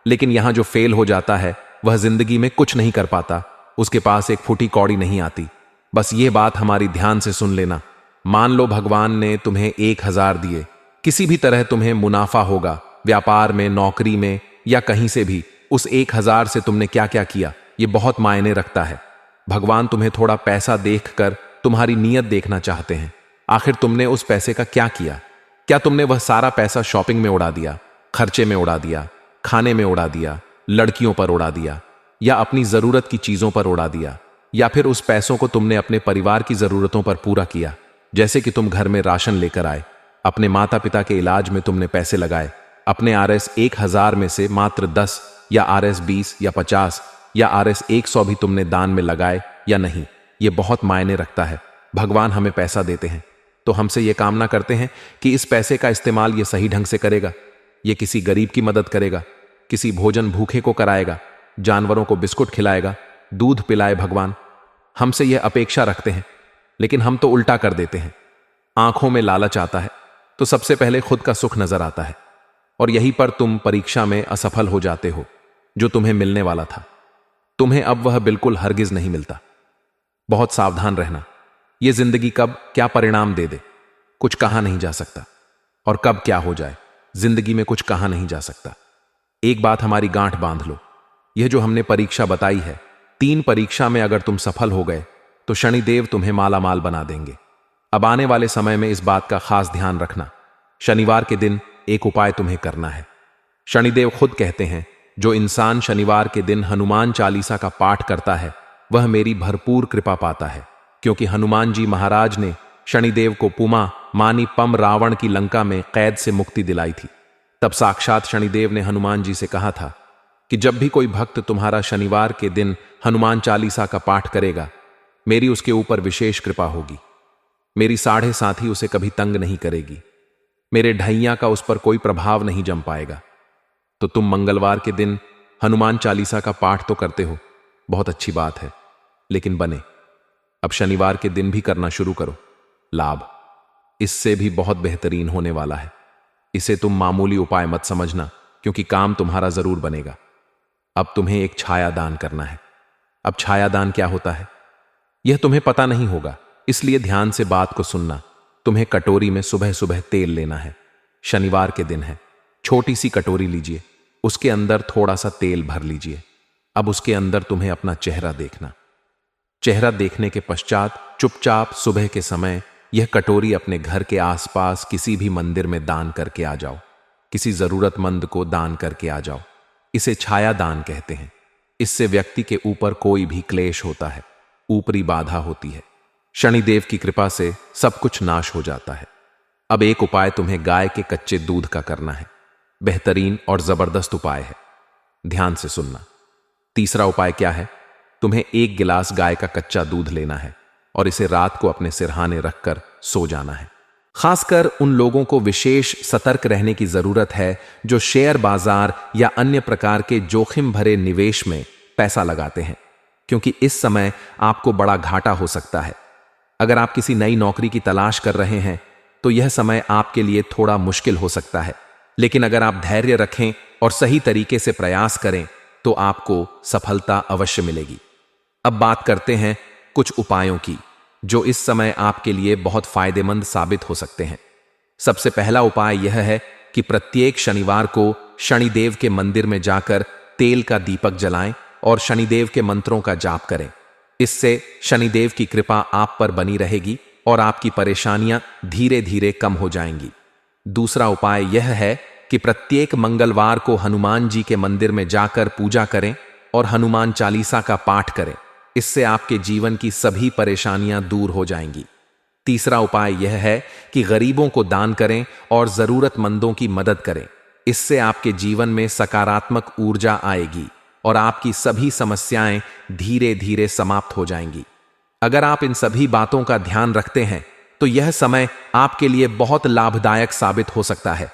लेकिन यहां जो फेल हो जाता है वह जिंदगी में कुछ नहीं कर पाता, उसके पास एक फूटी कौड़ी नहीं आती। बस ये बात हमारी ध्यान से सुन लेना। मान लो भगवान ने तुम्हें 1000 दिए, किसी भी तरह तुम्हें मुनाफा होगा, व्यापार में, नौकरी में या कहीं से भी। उस 1000 से तुमने क्या क्या किया ये बहुत मायने रखता है। भगवान तुम्हें थोड़ा पैसा देखकर तुम्हारी नीयत देखना चाहते हैं। आखिर तुमने उस पैसे का क्या किया? क्या तुमने वह सारा पैसा शॉपिंग में उड़ा दिया, खर्चे में उड़ा दिया, खाने में उड़ा दिया, लड़कियों पर उड़ा दिया, या अपनी जरूरत की चीजों पर उड़ा दिया? या फिर उस पैसों को तुमने अपने परिवार की जरूरतों पर पूरा किया? जैसे कि तुम घर में राशन लेकर आए, अपने माता पिता के इलाज में तुमने पैसे लगाए, अपने RS 1000 में से मात्र 10 या RS 20 या 50 या RS 100 भी तुमने दान में लगाए या नहीं? ये बहुत मायने रखता है। भगवान हमें पैसा देते हैं तो हमसे ये कामना करते हैं कि इस पैसे का इस्तेमाल ये सही ढंग से करेगा, ये किसी गरीब की मदद करेगा, किसी भोजन भूखे को कराएगा, जानवरों को बिस्कुट खिलाएगा, दूध पिलाए। भगवान हमसे यह अपेक्षा रखते हैं, लेकिन हम तो उल्टा कर देते हैं। आंखों में लालच आता है तो सबसे पहले खुद का सुख नजर आता है और यहीं पर तुम परीक्षा में असफल हो जाते हो। जो तुम्हें मिलने वाला था तुम्हें अब वह बिल्कुल हरगिज नहीं मिलता। बहुत सावधान रहना, यह जिंदगी कब क्या परिणाम दे दे कुछ कहा नहीं जा सकता, और कब क्या हो जाए जिंदगी में कुछ कहा नहीं जा सकता। एक बात हमारी गांठ बांध लो, यह जो हमने परीक्षा बताई है, 3 परीक्षा में अगर तुम सफल हो गए तो शनिदेव तुम्हें माला माल बना देंगे। अब आने वाले समय में इस बात का खास ध्यान रखना। शनिवार के दिन एक उपाय तुम्हें करना है। शनिदेव खुद कहते हैं, जो इंसान शनिवार के दिन हनुमान चालीसा का पाठ करता है वह मेरी भरपूर कृपा पाता है, क्योंकि हनुमान जी महाराज ने शनिदेव को पुमा मानी पम रावण की लंका में कैद से मुक्ति दिलाई थी। तब साक्षात शनिदेव ने हनुमान जी से कहा था कि जब भी कोई भक्त तुम्हारा शनिवार के दिन हनुमान चालीसा का पाठ करेगा, मेरी उसके ऊपर विशेष कृपा होगी, मेरी 7.5 उसे कभी तंग नहीं करेगी, मेरे ढैया का उस पर कोई प्रभाव नहीं जम पाएगा। तो तुम मंगलवार के दिन हनुमान चालीसा का पाठ तो करते हो, बहुत अच्छी बात है, लेकिन बने अब शनिवार के दिन भी करना शुरू करो। लाभ इससे भी बहुत बेहतरीन होने वाला है। इसे तुम मामूली उपाय मत समझना, क्योंकि काम तुम्हारा जरूर बनेगा। अब तुम्हें एक छाया दान करना है। अब छाया दान क्या होता है यह तुम्हें पता नहीं होगा, इसलिए ध्यान से बात को सुनना। तुम्हें कटोरी में सुबह सुबह तेल लेना है। शनिवार के दिन है, छोटी सी कटोरी लीजिए, उसके अंदर थोड़ा सा तेल भर लीजिए। अब उसके अंदर तुम्हें अपना चेहरा देखना। चेहरा देखने के पश्चात चुपचाप सुबह के समय यह कटोरी अपने घर के आसपास किसी भी मंदिर में दान करके आ जाओ। किसी जरूरतमंद को दान करके आ जाओ। इसे छाया दान कहते हैं। इससे व्यक्ति के ऊपर कोई भी क्लेश होता है, ऊपरी बाधा होती है, शनिदेव की कृपा से सब कुछ नाश हो जाता है। अब एक उपाय तुम्हें गाय के कच्चे दूध का करना है। बेहतरीन और जबरदस्त उपाय है, ध्यान से सुनना। तीसरा उपाय क्या है? तुम्हें 1 गिलास गाय का कच्चा दूध लेना है और इसे रात को अपने सिरहाने रखकर सो जाना है। खासकर उन लोगों को विशेष सतर्क रहने की जरूरत है जो शेयर बाजार या अन्य प्रकार के जोखिम भरे निवेश में पैसा लगाते हैं, क्योंकि इस समय आपको बड़ा घाटा हो सकता है। अगर आप किसी नई नौकरी की तलाश कर रहे हैं तो यह समय आपके लिए थोड़ा मुश्किल हो सकता है, लेकिन अगर आप धैर्य रखें और सही तरीके से प्रयास करें तो आपको सफलता अवश्य मिलेगी। अब बात करते हैं कुछ उपायों की जो इस समय आपके लिए बहुत फायदेमंद साबित हो सकते हैं। सबसे पहला उपाय यह है कि प्रत्येक शनिवार को शनिदेव के मंदिर में जाकर तेल का दीपक जलाएं और शनिदेव के मंत्रों का जाप करें। इससे शनिदेव की कृपा आप पर बनी रहेगी और आपकी परेशानियां धीरे धीरे कम हो जाएंगी। दूसरा उपाय यह है कि प्रत्येक मंगलवार को हनुमान जी के मंदिर में जाकर पूजा करें और हनुमान चालीसा का पाठ करें। इससे आपके जीवन की सभी परेशानियां दूर हो जाएंगी। तीसरा उपाय यह है कि गरीबों को दान करें और जरूरतमंदों की मदद करें। इससे आपके जीवन में सकारात्मक ऊर्जा आएगी और आपकी सभी समस्याएं धीरे धीरे समाप्त हो जाएंगी। अगर आप इन सभी बातों का ध्यान रखते हैं तो यह समय आपके लिए बहुत लाभदायक साबित हो सकता है।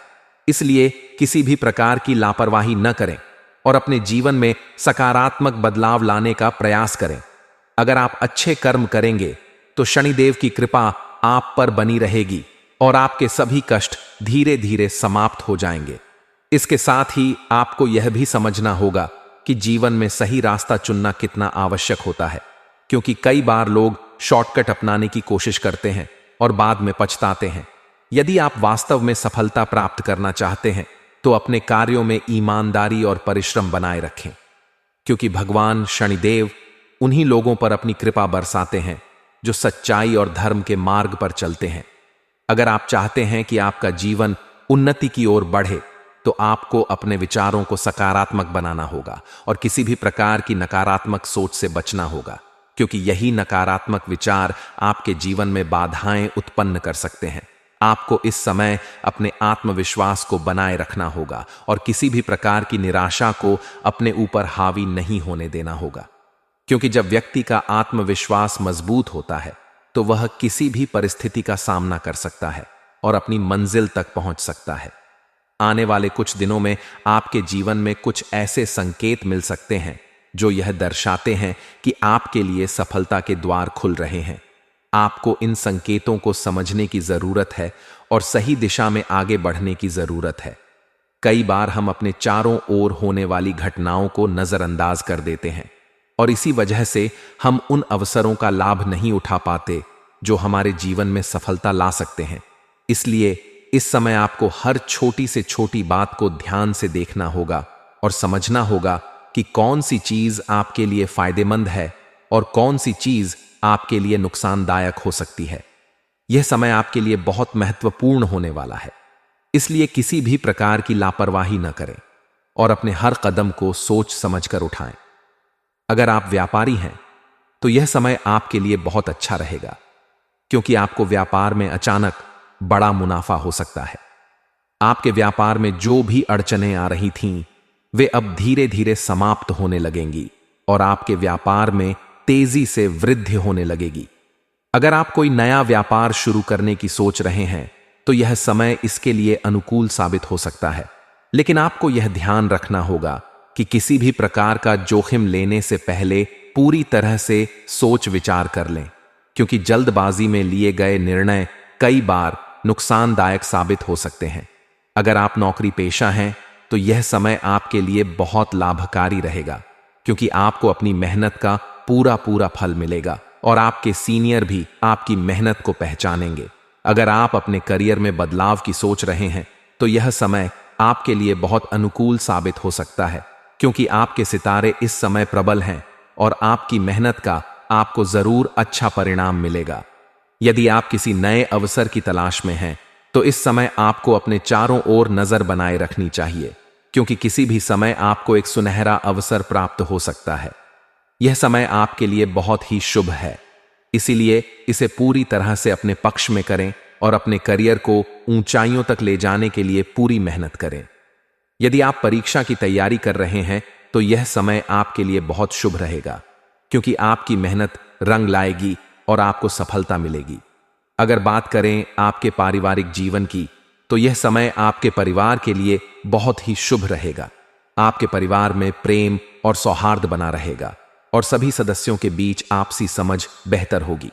इसलिए किसी भी प्रकार की लापरवाही न करें और अपने जीवन में सकारात्मक बदलाव लाने का प्रयास करें। अगर आप अच्छे कर्म करेंगे तो शनिदेव की कृपा आप पर बनी रहेगी और आपके सभी कष्ट धीरे धीरे समाप्त हो जाएंगे। इसके साथ ही आपको यह भी समझना होगा कि जीवन में सही रास्ता चुनना कितना आवश्यक होता है, क्योंकि कई बार लोग शॉर्टकट अपनाने की कोशिश करते हैं और बाद में पछताते हैं। यदि आप वास्तव में सफलता प्राप्त करना चाहते हैं तो अपने कार्यों में ईमानदारी और परिश्रम बनाए रखें, क्योंकि भगवान शनिदेव उन्हीं लोगों पर अपनी कृपा बरसाते हैं जो सच्चाई और धर्म के मार्ग पर चलते हैं। अगर आप चाहते हैं कि आपका जीवन उन्नति की ओर बढ़े तो आपको अपने विचारों को सकारात्मक बनाना होगा और किसी भी प्रकार की नकारात्मक सोच से बचना होगा, क्योंकि यही नकारात्मक विचार आपके जीवन में बाधाएं उत्पन्न कर सकते हैं। आपको इस समय अपने आत्मविश्वास को बनाए रखना होगा और किसी भी प्रकार की निराशा को अपने ऊपर हावी नहीं होने देना होगा, क्योंकि जब व्यक्ति का आत्मविश्वास मजबूत होता है तो वह किसी भी परिस्थिति का सामना कर सकता है और अपनी मंजिल तक पहुंच सकता है। आने वाले कुछ दिनों में आपके जीवन में कुछ ऐसे संकेत मिल सकते हैं जो यह दर्शाते हैं कि आपके लिए सफलता के द्वार खुल रहे हैं। आपको इन संकेतों को समझने की जरूरत है और सही दिशा में आगे बढ़ने की जरूरत है। कई बार हम अपने चारों ओर होने वाली घटनाओं को नजरअंदाज कर देते हैं और इसी वजह से हम उन अवसरों का लाभ नहीं उठा पाते जो हमारे जीवन में सफलता ला सकते हैं। इसलिए इस समय आपको हर छोटी से छोटी बात को ध्यान से देखना होगा और समझना होगा कि कौन सी चीज आपके लिए फायदेमंद है और कौन सी चीज आपके लिए नुकसानदायक हो सकती है। यह समय आपके लिए बहुत महत्वपूर्ण होने वाला है, इसलिए किसी भी प्रकार की लापरवाही न करें और अपने हर कदम को सोच समझकर उठाएं। अगर आप व्यापारी हैं तो यह समय आपके लिए बहुत अच्छा रहेगा, क्योंकि आपको व्यापार में अचानक बड़ा मुनाफा हो सकता है। आपके व्यापार में जो भी अड़चनें आ रही थीं वे अब धीरे धीरे समाप्त होने लगेंगी और आपके व्यापार में तेजी से वृद्धि होने लगेगी। अगर आप कोई नया व्यापार शुरू करने की सोच रहे हैं तो यह समय इसके लिए अनुकूल साबित हो सकता है, लेकिन आपको यह ध्यान रखना होगा कि किसी भी प्रकार का जोखिम लेने से पहले पूरी तरह से सोच विचार कर लें, क्योंकि जल्दबाजी में लिए गए निर्णय कई बार नुकसानदायक साबित हो सकते हैं। अगर आप नौकरी पेशा हैं तो यह समय आपके लिए बहुत लाभकारी रहेगा, क्योंकि आपको अपनी मेहनत का पूरा फल मिलेगा और आपके सीनियर भी आपकी मेहनत को पहचानेंगे। अगर आप अपने करियर में बदलाव की सोच रहे हैं तो यह समय आपके लिए बहुत अनुकूल साबित हो सकता है, क्योंकि आपके सितारे इस समय प्रबल हैं और आपकी मेहनत का आपको जरूर अच्छा परिणाम मिलेगा। यदि आप किसी नए अवसर की तलाश में हैं तो इस समय आपको अपने चारों ओर नजर बनाए रखनी चाहिए, क्योंकि किसी भी समय आपको एक सुनहरा अवसर प्राप्त हो सकता है। यह समय आपके लिए बहुत ही शुभ है, इसीलिए इसे पूरी तरह से अपने पक्ष में करें और अपने करियर को ऊंचाइयों तक ले जाने के लिए पूरी मेहनत करें। यदि आप परीक्षा की तैयारी कर रहे हैं तो यह समय आपके लिए बहुत शुभ रहेगा, क्योंकि आपकी मेहनत रंग लाएगी और आपको सफलता मिलेगी। अगर बात करें आपके पारिवारिक जीवन की, तो यह समय आपके परिवार के लिए बहुत ही शुभ रहेगा। आपके परिवार में प्रेम और सौहार्द बना रहेगा और सभी सदस्यों के बीच आपसी समझ बेहतर होगी।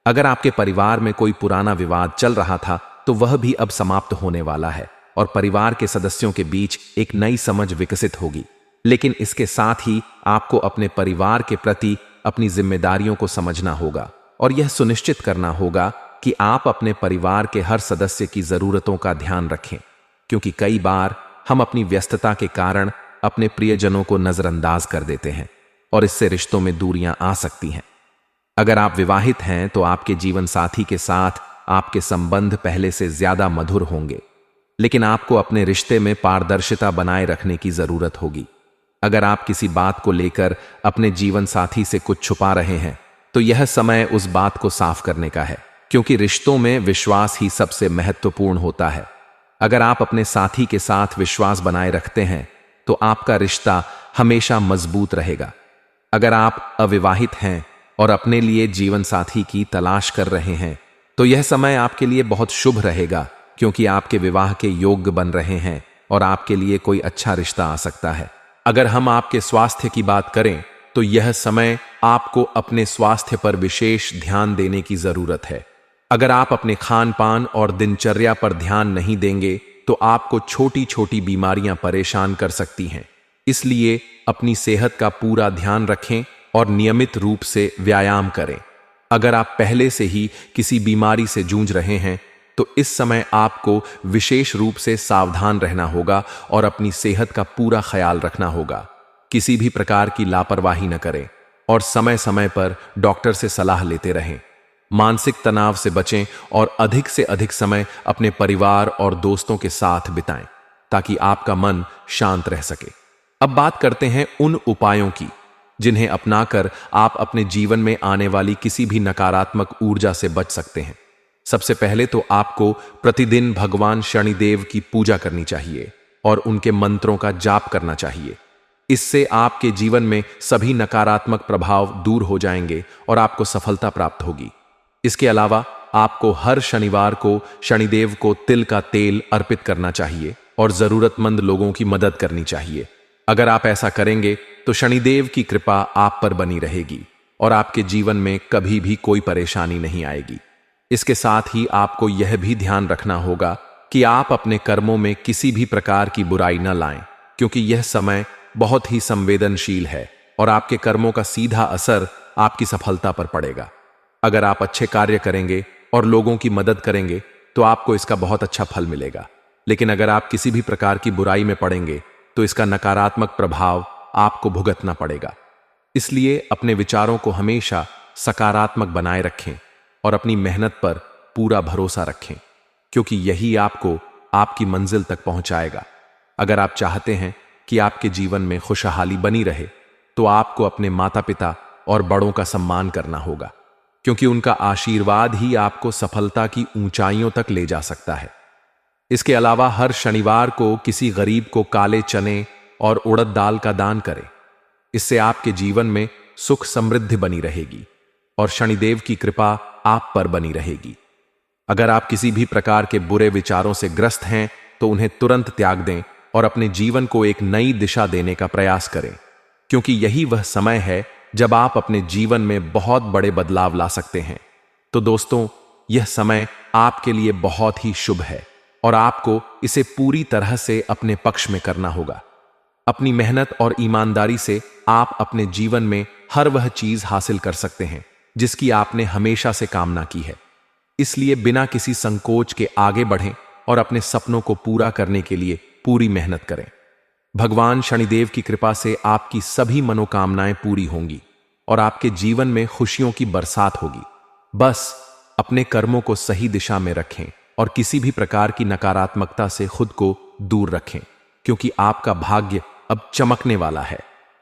अगर आपके परिवार में कोई पुराना विवाद चल रहा था तो वह भी अब समाप्त होने वाला है और परिवार के सदस्यों के बीच एक नई समझ विकसित होगी। लेकिन इसके साथ ही आपको अपने परिवार के प्रति अपनी जिम्मेदारियों को समझना होगा और यह सुनिश्चित करना होगा कि आप अपने परिवार के हर सदस्य की जरूरतों का ध्यान रखें, क्योंकि कई बार हम अपनी व्यस्तता के कारण अपने प्रियजनों को नजरअंदाज कर देते हैं और इससे रिश्तों में दूरियां आ सकती हैं। अगर आप विवाहित हैं तो आपके जीवन साथी के साथ आपके संबंध पहले से ज्यादा मधुर होंगे, लेकिन आपको अपने रिश्ते में पारदर्शिता बनाए रखने की जरूरत होगी। अगर आप किसी बात को लेकर अपने जीवन साथी से कुछ छुपा रहे हैं तो यह समय उस बात को साफ करने का है, क्योंकि रिश्तों में विश्वास ही सबसे महत्वपूर्ण होता है। अगर आप अपने साथी के साथ विश्वास बनाए रखते हैं तो आपका रिश्ता हमेशा मजबूत रहेगा। अगर आप अविवाहित हैं और अपने लिए जीवन साथी की तलाश कर रहे हैं तो यह समय आपके लिए बहुत शुभ रहेगा, क्योंकि आपके विवाह के योग्य बन रहे हैं और आपके लिए कोई अच्छा रिश्ता आ सकता है। अगर हम आपके स्वास्थ्य की बात करें तो यह समय आपको अपने स्वास्थ्य पर विशेष ध्यान देने की जरूरत है। अगर आप अपने खान पान और दिनचर्या पर ध्यान नहीं देंगे तो आपको छोटी छोटी बीमारियां परेशान कर सकती हैं। इसलिए अपनी सेहत का पूरा ध्यान रखें और नियमित रूप से व्यायाम करें। अगर आप पहले से ही किसी बीमारी से जूझ रहे हैं तो इस समय आपको विशेष रूप से सावधान रहना होगा और अपनी सेहत का पूरा ख्याल रखना होगा। किसी भी प्रकार की लापरवाही न करें और समय समय पर डॉक्टर से सलाह लेते रहें। मानसिक तनाव से बचें और अधिक से अधिक समय अपने परिवार और दोस्तों के साथ बिताएं, ताकि आपका मन शांत रह सके। अब बात करते हैं उन उपायों की जिन्हें अपनाकर आप अपने जीवन में आने वाली किसी भी नकारात्मक ऊर्जा से बच सकते हैं। सबसे पहले तो आपको प्रतिदिन भगवान शनिदेव की पूजा करनी चाहिए और उनके मंत्रों का जाप करना चाहिए। इससे आपके जीवन में सभी नकारात्मक प्रभाव दूर हो जाएंगे और आपको सफलता प्राप्त होगी। इसके अलावा आपको हर शनिवार को शनिदेव को तिल का तेल अर्पित करना चाहिए और जरूरतमंद लोगों की मदद करनी चाहिए। अगर आप ऐसा करेंगे तो शनिदेव की कृपा आप पर बनी रहेगी और आपके जीवन में कभी भी कोई परेशानी नहीं आएगी। इसके साथ ही आपको यह भी ध्यान रखना होगा कि आप अपने कर्मों में किसी भी प्रकार की बुराई न लाएं, क्योंकि यह समय बहुत ही संवेदनशील है और आपके कर्मों का सीधा असर आपकी सफलता पर पड़ेगा। अगर आप अच्छे कार्य करेंगे और लोगों की मदद करेंगे तो आपको इसका बहुत अच्छा फल मिलेगा, लेकिन अगर आप किसी भी प्रकार की बुराई में पड़ेंगे तो इसका नकारात्मक प्रभाव आपको भुगतना पड़ेगा। इसलिए अपने विचारों को हमेशा सकारात्मक बनाए रखें और अपनी मेहनत पर पूरा भरोसा रखें, क्योंकि यही आपको आपकी मंजिल तक पहुंचाएगा। अगर आप चाहते हैं कि आपके जीवन में खुशहाली बनी रहे तो आपको अपने माता पिता और बड़ों का सम्मान करना होगा, क्योंकि उनका आशीर्वाद ही आपको सफलता की ऊंचाइयों तक ले जा सकता है। इसके अलावा हर शनिवार को किसी गरीब को काले चने और उड़द दाल का दान करें। इससे आपके जीवन में सुख समृद्धि बनी रहेगी और शनिदेव की कृपा आप पर बनी रहेगी। अगर आप किसी भी प्रकार के बुरे विचारों से ग्रस्त हैं तो उन्हें तुरंत त्याग दें और अपने जीवन को एक नई दिशा देने का प्रयास करें, क्योंकि यही वह समय है जब आप अपने जीवन में बहुत बड़े बदलाव ला सकते हैं। तो दोस्तों, यह समय आपके लिए बहुत ही शुभ है और आपको इसे पूरी तरह से अपने पक्ष में करना होगा। अपनी मेहनत और ईमानदारी से आप अपने जीवन में हर वह चीज हासिल कर सकते हैं जिसकी आपने हमेशा से कामना की है। इसलिए बिना किसी संकोच के आगे बढ़ें और अपने सपनों को पूरा करने के लिए पूरी मेहनत करें। भगवान शनिदेव की कृपा से आपकी सभी मनोकामनाएं पूरी होंगी और आपके जीवन में खुशियों की बरसात होगी। बस अपने कर्मों को सही दिशा में रखें और किसी भी प्रकार की नकारात्मकता से खुद को दूर रखें, क्योंकि आपका भाग्य अब चमकने वाला है।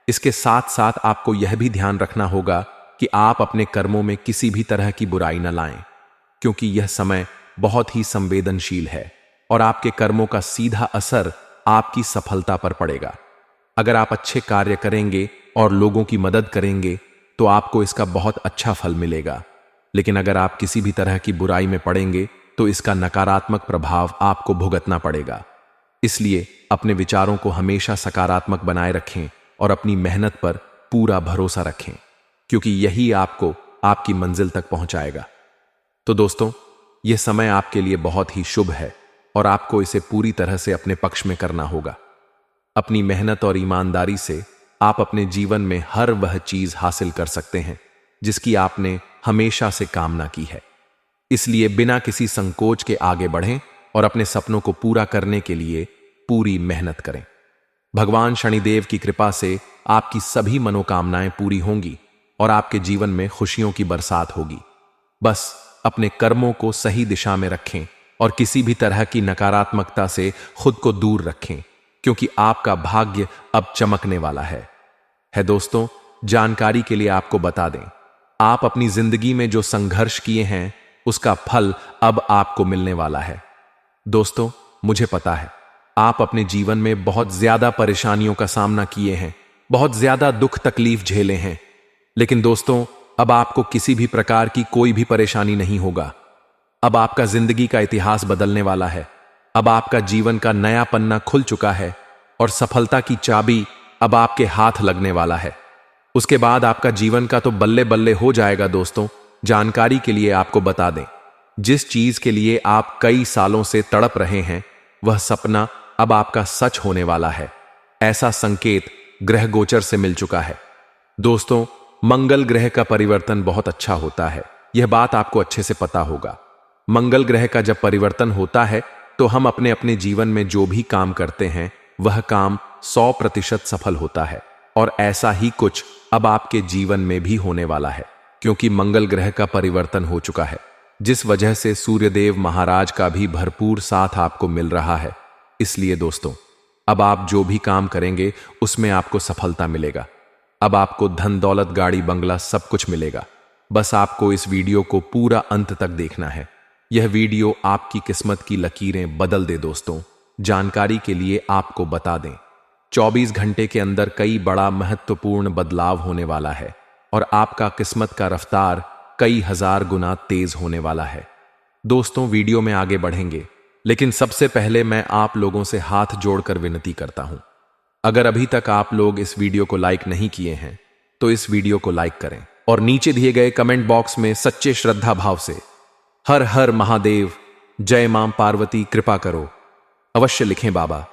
इसके साथ साथ आपको यह भी ध्यान रखना होगा कि आप अपने कर्मों में किसी भी तरह की बुराई न लाएं, क्योंकि यह समय बहुत ही संवेदनशील है और आपके कर्मों का सीधा असर आपकी सफलता पर पड़ेगा। अगर आप अच्छे कार्य करेंगे और लोगों की मदद करेंगे तो आपको इसका बहुत अच्छा फल मिलेगा, लेकिन अगर आप किसी भी तरह की बुराई में पड़ेंगे तो इसका नकारात्मक प्रभाव आपको भुगतना पड़ेगा। इसलिए अपने विचारों को हमेशा सकारात्मक बनाए रखें और अपनी मेहनत पर पूरा भरोसा रखें, क्योंकि यही आपको आपकी मंजिल तक पहुंचाएगा। तो दोस्तों, यह समय आपके लिए बहुत ही शुभ है और आपको इसे पूरी तरह से अपने पक्ष में करना होगा। अपनी मेहनत और ईमानदारी से आप अपने जीवन में हर वह चीज हासिल कर सकते हैं जिसकी आपने हमेशा से कामना की है। इसलिए बिना किसी संकोच के आगे बढ़ें और अपने सपनों को पूरा करने के लिए पूरी मेहनत करें। भगवान शनिदेव की कृपा से आपकी सभी मनोकामनाएं पूरी होंगी और आपके जीवन में खुशियों की बरसात होगी। बस अपने कर्मों को सही दिशा में रखें और किसी भी तरह की नकारात्मकता से खुद को दूर रखें, क्योंकि आपका भाग्य अब चमकने वाला है। दोस्तों, जानकारी के लिए आपको बता दें, आप अपनी जिंदगी में जो संघर्ष किए हैं उसका फल अब आपको मिलने वाला है। दोस्तों, मुझे पता है आप अपने जीवन में बहुत ज्यादा परेशानियों का सामना किए हैं, बहुत ज्यादा दुख तकलीफ झेले हैं, लेकिन दोस्तों, अब आपको किसी भी प्रकार की कोई भी परेशानी नहीं होगा। अब आपका जिंदगी का इतिहास बदलने वाला है। अब आपका जीवन का नया पन्ना खुल चुका है और सफलता की चाबी अब आपके हाथ लगने वाला है। उसके बाद आपका जीवन का तो बल्ले बल्ले हो जाएगा। दोस्तों, जानकारी के लिए आपको बता दें, जिस चीज के लिए आप कई सालों से तड़प रहे हैं वह सपना अब आपका सच होने वाला है। ऐसा संकेत ग्रह गोचर से मिल चुका है। दोस्तों, मंगल ग्रह का परिवर्तन बहुत अच्छा होता है, यह बात आपको अच्छे से पता होगा। मंगल ग्रह का जब परिवर्तन होता है तो हम अपने अपने जीवन में जो भी काम करते हैं वह काम 100% सफल होता है, और ऐसा ही कुछ अब आपके जीवन में भी होने वाला है, क्योंकि मंगल ग्रह का परिवर्तन हो चुका है, जिस वजह से सूर्यदेव महाराज का भी भरपूर साथ आपको मिल रहा है। इसलिए दोस्तों, अब आप जो भी काम करेंगे उसमें आपको सफलता मिलेगा। अब आपको धन दौलत गाड़ी बंगला सब कुछ मिलेगा। बस आपको इस वीडियो को पूरा अंत तक देखना है। यह वीडियो आपकी किस्मत की लकीरें बदल दे। दोस्तों, जानकारी के लिए आपको बता दें, 24 घंटे के अंदर कई बड़ा महत्वपूर्ण बदलाव होने वाला है और आपका किस्मत का रफ्तार कई हजार गुना तेज होने वाला है। दोस्तों, वीडियो में आगे बढ़ेंगे, लेकिन सबसे पहले मैं आप लोगों से हाथ जोड़कर विनती करता हूं, अगर अभी तक आप लोग इस वीडियो को लाइक नहीं किए हैं तो इस वीडियो को लाइक करें और नीचे दिए गए कमेंट बॉक्स में सच्चे श्रद्धा भाव से हर हर महादेव, जय मां पार्वती कृपा करो अवश्य लिखें। बाबा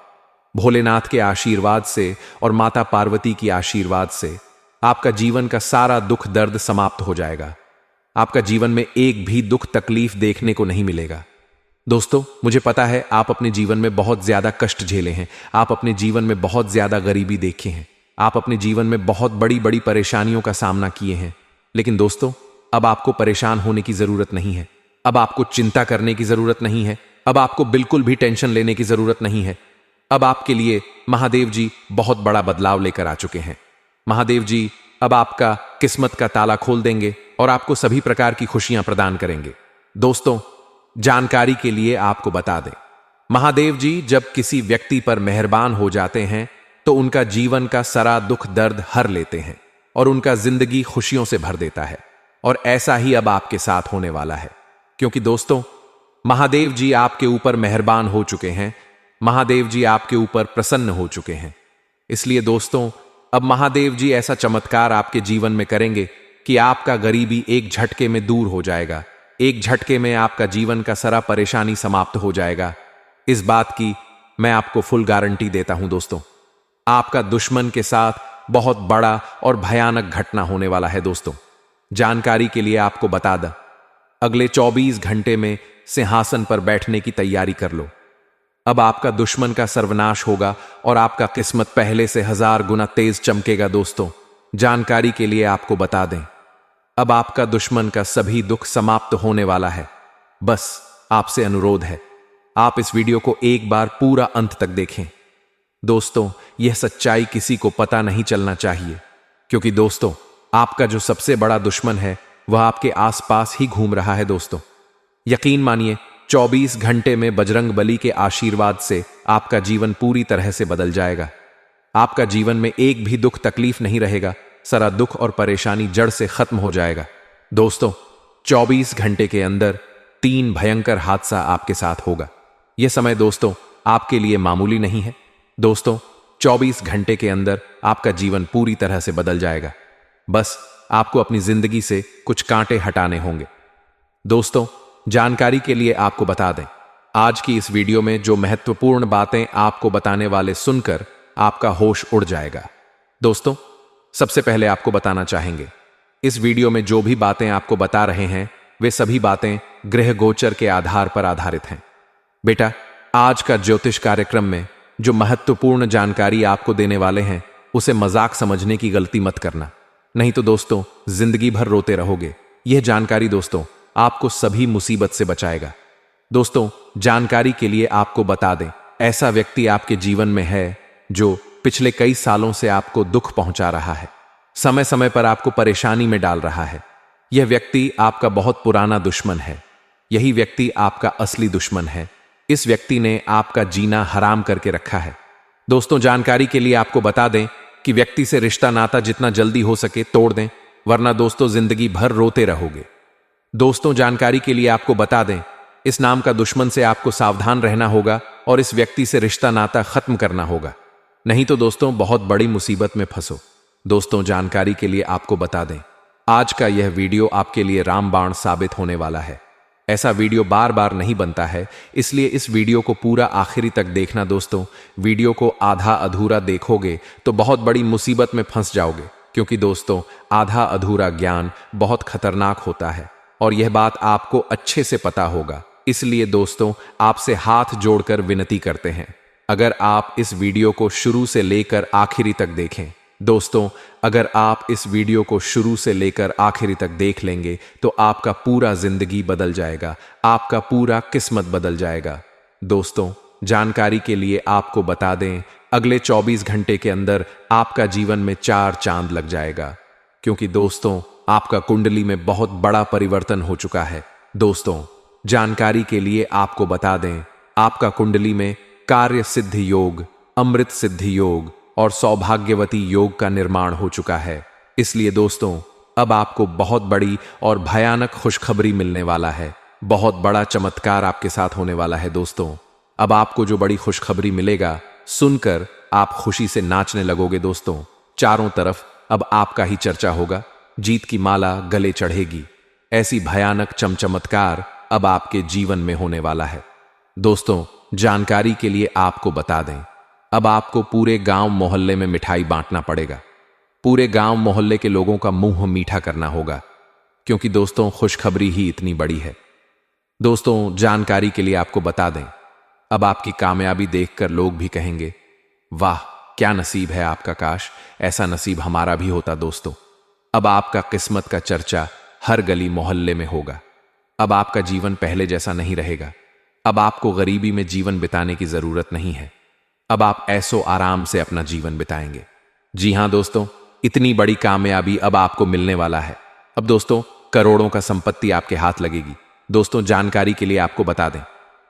भोलेनाथ के आशीर्वाद से और माता पार्वती की आशीर्वाद से आपका जीवन का सारा दुख दर्द समाप्त हो जाएगा। आपका जीवन में एक भी दुख तकलीफ देखने को नहीं मिलेगा। दोस्तों, मुझे पता है आप अपने जीवन में बहुत ज्यादा कष्ट झेले हैं, आप अपने जीवन में बहुत ज्यादा गरीबी देखे हैं, आप अपने जीवन में बहुत बड़ी बड़ी परेशानियों का सामना किए हैं, लेकिन दोस्तों, अब आपको परेशान होने की जरूरत नहीं है। अब आपको चिंता करने की जरूरत नहीं है। अब आपको बिल्कुल भी टेंशन लेने की जरूरत नहीं है। अब आपके लिए महादेव जी बहुत बड़ा बदलाव लेकर आ चुके हैं। महादेव जी अब आपका किस्मत का ताला खोल देंगे और आपको सभी प्रकार की खुशियां प्रदान करेंगे। दोस्तों, जानकारी के लिए आपको बता दें, महादेव जी जब किसी व्यक्ति पर मेहरबान हो जाते हैं तो उनका जीवन का सारा दुख दर्द हर लेते हैं और उनका जिंदगी खुशियों से भर देता है। और ऐसा ही अब आपके साथ होने वाला है, क्योंकि दोस्तों, महादेव जी आपके ऊपर मेहरबान हो चुके हैं महादेव जी आपके ऊपर प्रसन्न हो चुके हैं। इसलिए दोस्तों, अब महादेव जी ऐसा चमत्कार आपके जीवन में करेंगे कि आपका गरीबी एक झटके में दूर हो जाएगा। एक झटके में आपका जीवन का सारा परेशानी समाप्त हो जाएगा। इस बात की मैं आपको फुल गारंटी देता हूं दोस्तों। आपका दुश्मन के साथ बहुत बड़ा और भयानक घटना होने वाला है दोस्तों। जानकारी के लिए आपको बता दें, अगले 24 घंटे में सिंहासन पर बैठने की तैयारी कर लो। अब आपका दुश्मन का सर्वनाश होगा और आपका किस्मत पहले से 1000 गुना तेज चमकेगा दोस्तों। जानकारी के लिए आपको बता दें, अब आपका दुश्मन का सभी दुख समाप्त होने वाला है। बस आपसे अनुरोध है, आप इस वीडियो को एक बार पूरा अंत तक देखें। दोस्तों, यह सच्चाई किसी को पता नहीं चलना चाहिए, क्योंकि दोस्तों, आपका जो सबसे बड़ा दुश्मन है वह आपके आसपास ही घूम रहा है दोस्तों। यकीन मानिए, 24 घंटे में बजरंग बली के आशीर्वाद से आपका जीवन पूरी तरह से बदल जाएगा। आपका जीवन में एक भी दुख तकलीफ नहीं रहेगा। सारा दुख और परेशानी जड़ से खत्म हो जाएगा। दोस्तों, 24 घंटे के अंदर 3 भयंकर हादसा आपके साथ होगा। यह समय दोस्तों आपके लिए मामूली नहीं है। दोस्तों, 24 घंटे के अंदर आपका जीवन पूरी तरह से बदल जाएगा। बस आपको अपनी जिंदगी से कुछ कांटे हटाने होंगे। दोस्तों, जानकारी के लिए आपको बता दें, आज की इस वीडियो में जो महत्वपूर्ण बातें आपको बताने वाले सुनकर आपका होश उड़ जाएगा। दोस्तों, सबसे पहले आपको बताना चाहेंगे, इस वीडियो में जो भी बातें आपको बता रहे हैं वे सभी बातें ग्रह गोचर के आधार पर आधारित हैं। बेटा, आज का ज्योतिष कार्यक्रम में जो महत्वपूर्ण जानकारी आपको देने वाले हैं उसे मजाक समझने की गलती मत करना, नहीं तो दोस्तों जिंदगी भर रोते रहोगे। यह जानकारी दोस्तों आपको सभी मुसीबत से बचाएगा। दोस्तों, जानकारी के लिए आपको बता दें, ऐसा व्यक्ति आपके जीवन में है जो पिछले कई सालों से आपको दुख पहुंचा रहा है, समय समय पर आपको परेशानी में डाल रहा है। यह व्यक्ति आपका बहुत पुराना दुश्मन है। यही व्यक्ति आपका असली दुश्मन है। इस व्यक्ति ने आपका जीना हराम करके रखा है। दोस्तों, जानकारी के लिए आपको बता दें कि व्यक्ति से रिश्ता नाता जितना जल्दी हो सके तोड़ दें, वरना दोस्तों जिंदगी भर रोते रहोगे। दोस्तों, जानकारी के लिए आपको बता दें, इस नाम का दुश्मन से आपको सावधान रहना होगा और इस व्यक्ति से रिश्ता नाता खत्म करना होगा, नहीं तो दोस्तों बहुत बड़ी मुसीबत में फंसो। दोस्तों, जानकारी के लिए आपको बता दें, आज का यह वीडियो आपके लिए रामबाण साबित होने वाला है। ऐसा वीडियो बार बार नहीं बनता है, इसलिए इस वीडियो को पूरा आखिरी तक देखना दोस्तों। वीडियो को आधा अधूरा देखोगे तो बहुत बड़ी मुसीबत में फंस जाओगे, क्योंकि दोस्तों आधा अधूरा ज्ञान बहुत खतरनाक होता है और यह बात आपको अच्छे से पता होगा। इसलिए दोस्तों आपसे हाथ जोड़कर विनती करते हैं, अगर आप इस वीडियो को शुरू से लेकर आखिरी तक देखें। दोस्तों, अगर आप इस वीडियो को शुरू से लेकर आखिरी तक देख लेंगे तो आपका पूरा जिंदगी बदल जाएगा, आपका पूरा किस्मत बदल जाएगा। दोस्तों, जानकारी के लिए आपको बता दें, अगले 24 घंटे के अंदर आपका जीवन में 4 चांद लग जाएगा, क्योंकि दोस्तों आपका कुंडली में बहुत बड़ा परिवर्तन हो चुका है। दोस्तों, जानकारी के लिए आपको बता दें, आपका कुंडली में कार्य सिद्धि योग, अमृत सिद्धि योग और सौभाग्यवती योग का निर्माण हो चुका है। इसलिए दोस्तों अब आपको बहुत बड़ी और भयानक खुशखबरी मिलने वाला है। बहुत बड़ा चमत्कार आपके साथ होने वाला है। दोस्तों, अब आपको जो बड़ी खुशखबरी मिलेगा सुनकर आप खुशी से नाचने लगोगे। दोस्तों, चारों तरफ अब आपका ही चर्चा होगा, जीत की माला गले चढ़ेगी। ऐसी भयानक चमत्कार अब आपके जीवन में होने वाला है। दोस्तों, जानकारी के लिए आपको बता दें, अब आपको पूरे गांव मोहल्ले में मिठाई बांटना पड़ेगा। पूरे गांव मोहल्ले के लोगों का मुंह मीठा करना होगा, क्योंकि दोस्तों खुशखबरी ही इतनी बड़ी है। दोस्तों, जानकारी के लिए आपको बता दें, अब आपकी कामयाबी देखकर लोग भी कहेंगे, वाह क्या नसीब है आपका, काश ऐसा नसीब हमारा भी होता। दोस्तों, अब आपका किस्मत का चर्चा हर गली मोहल्ले में होगा। अब आपका जीवन पहले जैसा नहीं रहेगा। अब आपको गरीबी में जीवन बिताने की जरूरत नहीं है। अब आप ऐसो आराम से अपना जीवन बिताएंगे। जी हां दोस्तों, इतनी बड़ी कामयाबी अब आपको मिलने वाला है। अब दोस्तों करोड़ों का संपत्ति आपके हाथ लगेगी। दोस्तों, जानकारी के लिए आपको बता दें,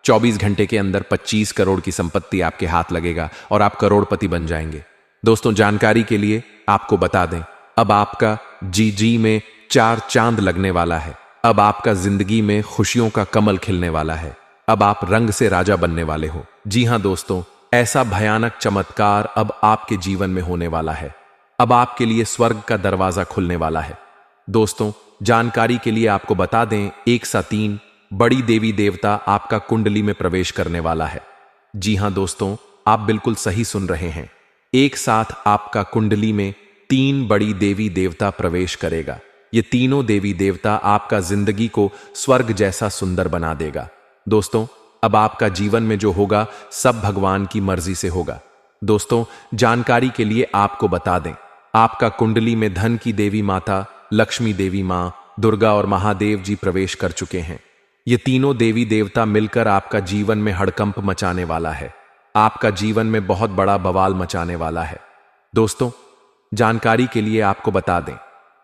24 घंटे के अंदर 25 करोड़ की संपत्ति आपके हाथ लगेगा और आप करोड़पति बन जाएंगे। दोस्तों, जानकारी के लिए आपको बता दें, अब आपका जी में 4 चांद लगने वाला है। अब आपका जिंदगी में खुशियों का कमल खिलने वाला है। अब आप रंग से राजा बनने वाले हो। जी हां दोस्तों, ऐसा भयानक चमत्कार अब आपके जीवन में होने वाला है। अब आपके लिए स्वर्ग का दरवाजा खुलने वाला है। दोस्तों, जानकारी के लिए आपको बता दें, 1 सा 3 बड़ी देवी देवता आपका कुंडली में प्रवेश करने वाला है। जी हां दोस्तों, आप बिल्कुल सही सुन रहे हैं। एक साथ आपका कुंडली में 3 बड़ी देवी देवता प्रवेश करेगा। ये तीनों देवी देवता आपका जिंदगी को स्वर्ग जैसा सुंदर बना देगा। दोस्तों, अब आपका जीवन में जो होगा सब भगवान की मर्जी से होगा। दोस्तों, जानकारी के लिए आपको बता दें, आपका कुंडली में धन की देवी माता, लक्ष्मी देवी मां, दुर्गा और महादेव जी प्रवेश कर चुके हैं। ये तीनों देवी देवता मिलकर आपका जीवन में हड़कंप मचाने वाला है। आपका जीवन में बहुत बड़ा बवाल मचाने वाला है। दोस्तों, जानकारी के लिए आपको बता दें,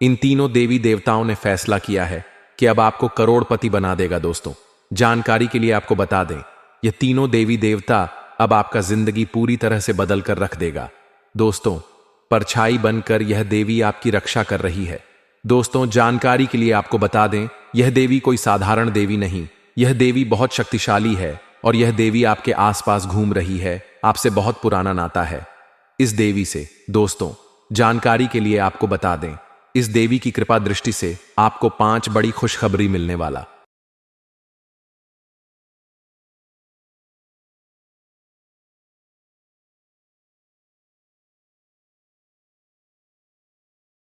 इन तीनों देवी देवताओं ने फैसला किया है कि अब आपको करोड़पति बना देगा। दोस्तों, जानकारी के लिए आपको बता दें, ये तीनों देवी देवता अब आपका जिंदगी पूरी तरह से बदल कर रख देगा। दोस्तों, परछाई बनकर यह देवी आपकी रक्षा कर रही है। दोस्तों, जानकारी के लिए आपको बता दें, यह देवी कोई साधारण देवी नहीं, यह देवी बहुत शक्तिशाली है और यह देवी आपके आसपास घूम रही है। आपसे बहुत पुराना नाता है इस देवी से। दोस्तों, जानकारी के लिए आपको बता दें, इस देवी की कृपा दृष्टि से आपको 5 बड़ी खुशखबरी मिलने वाला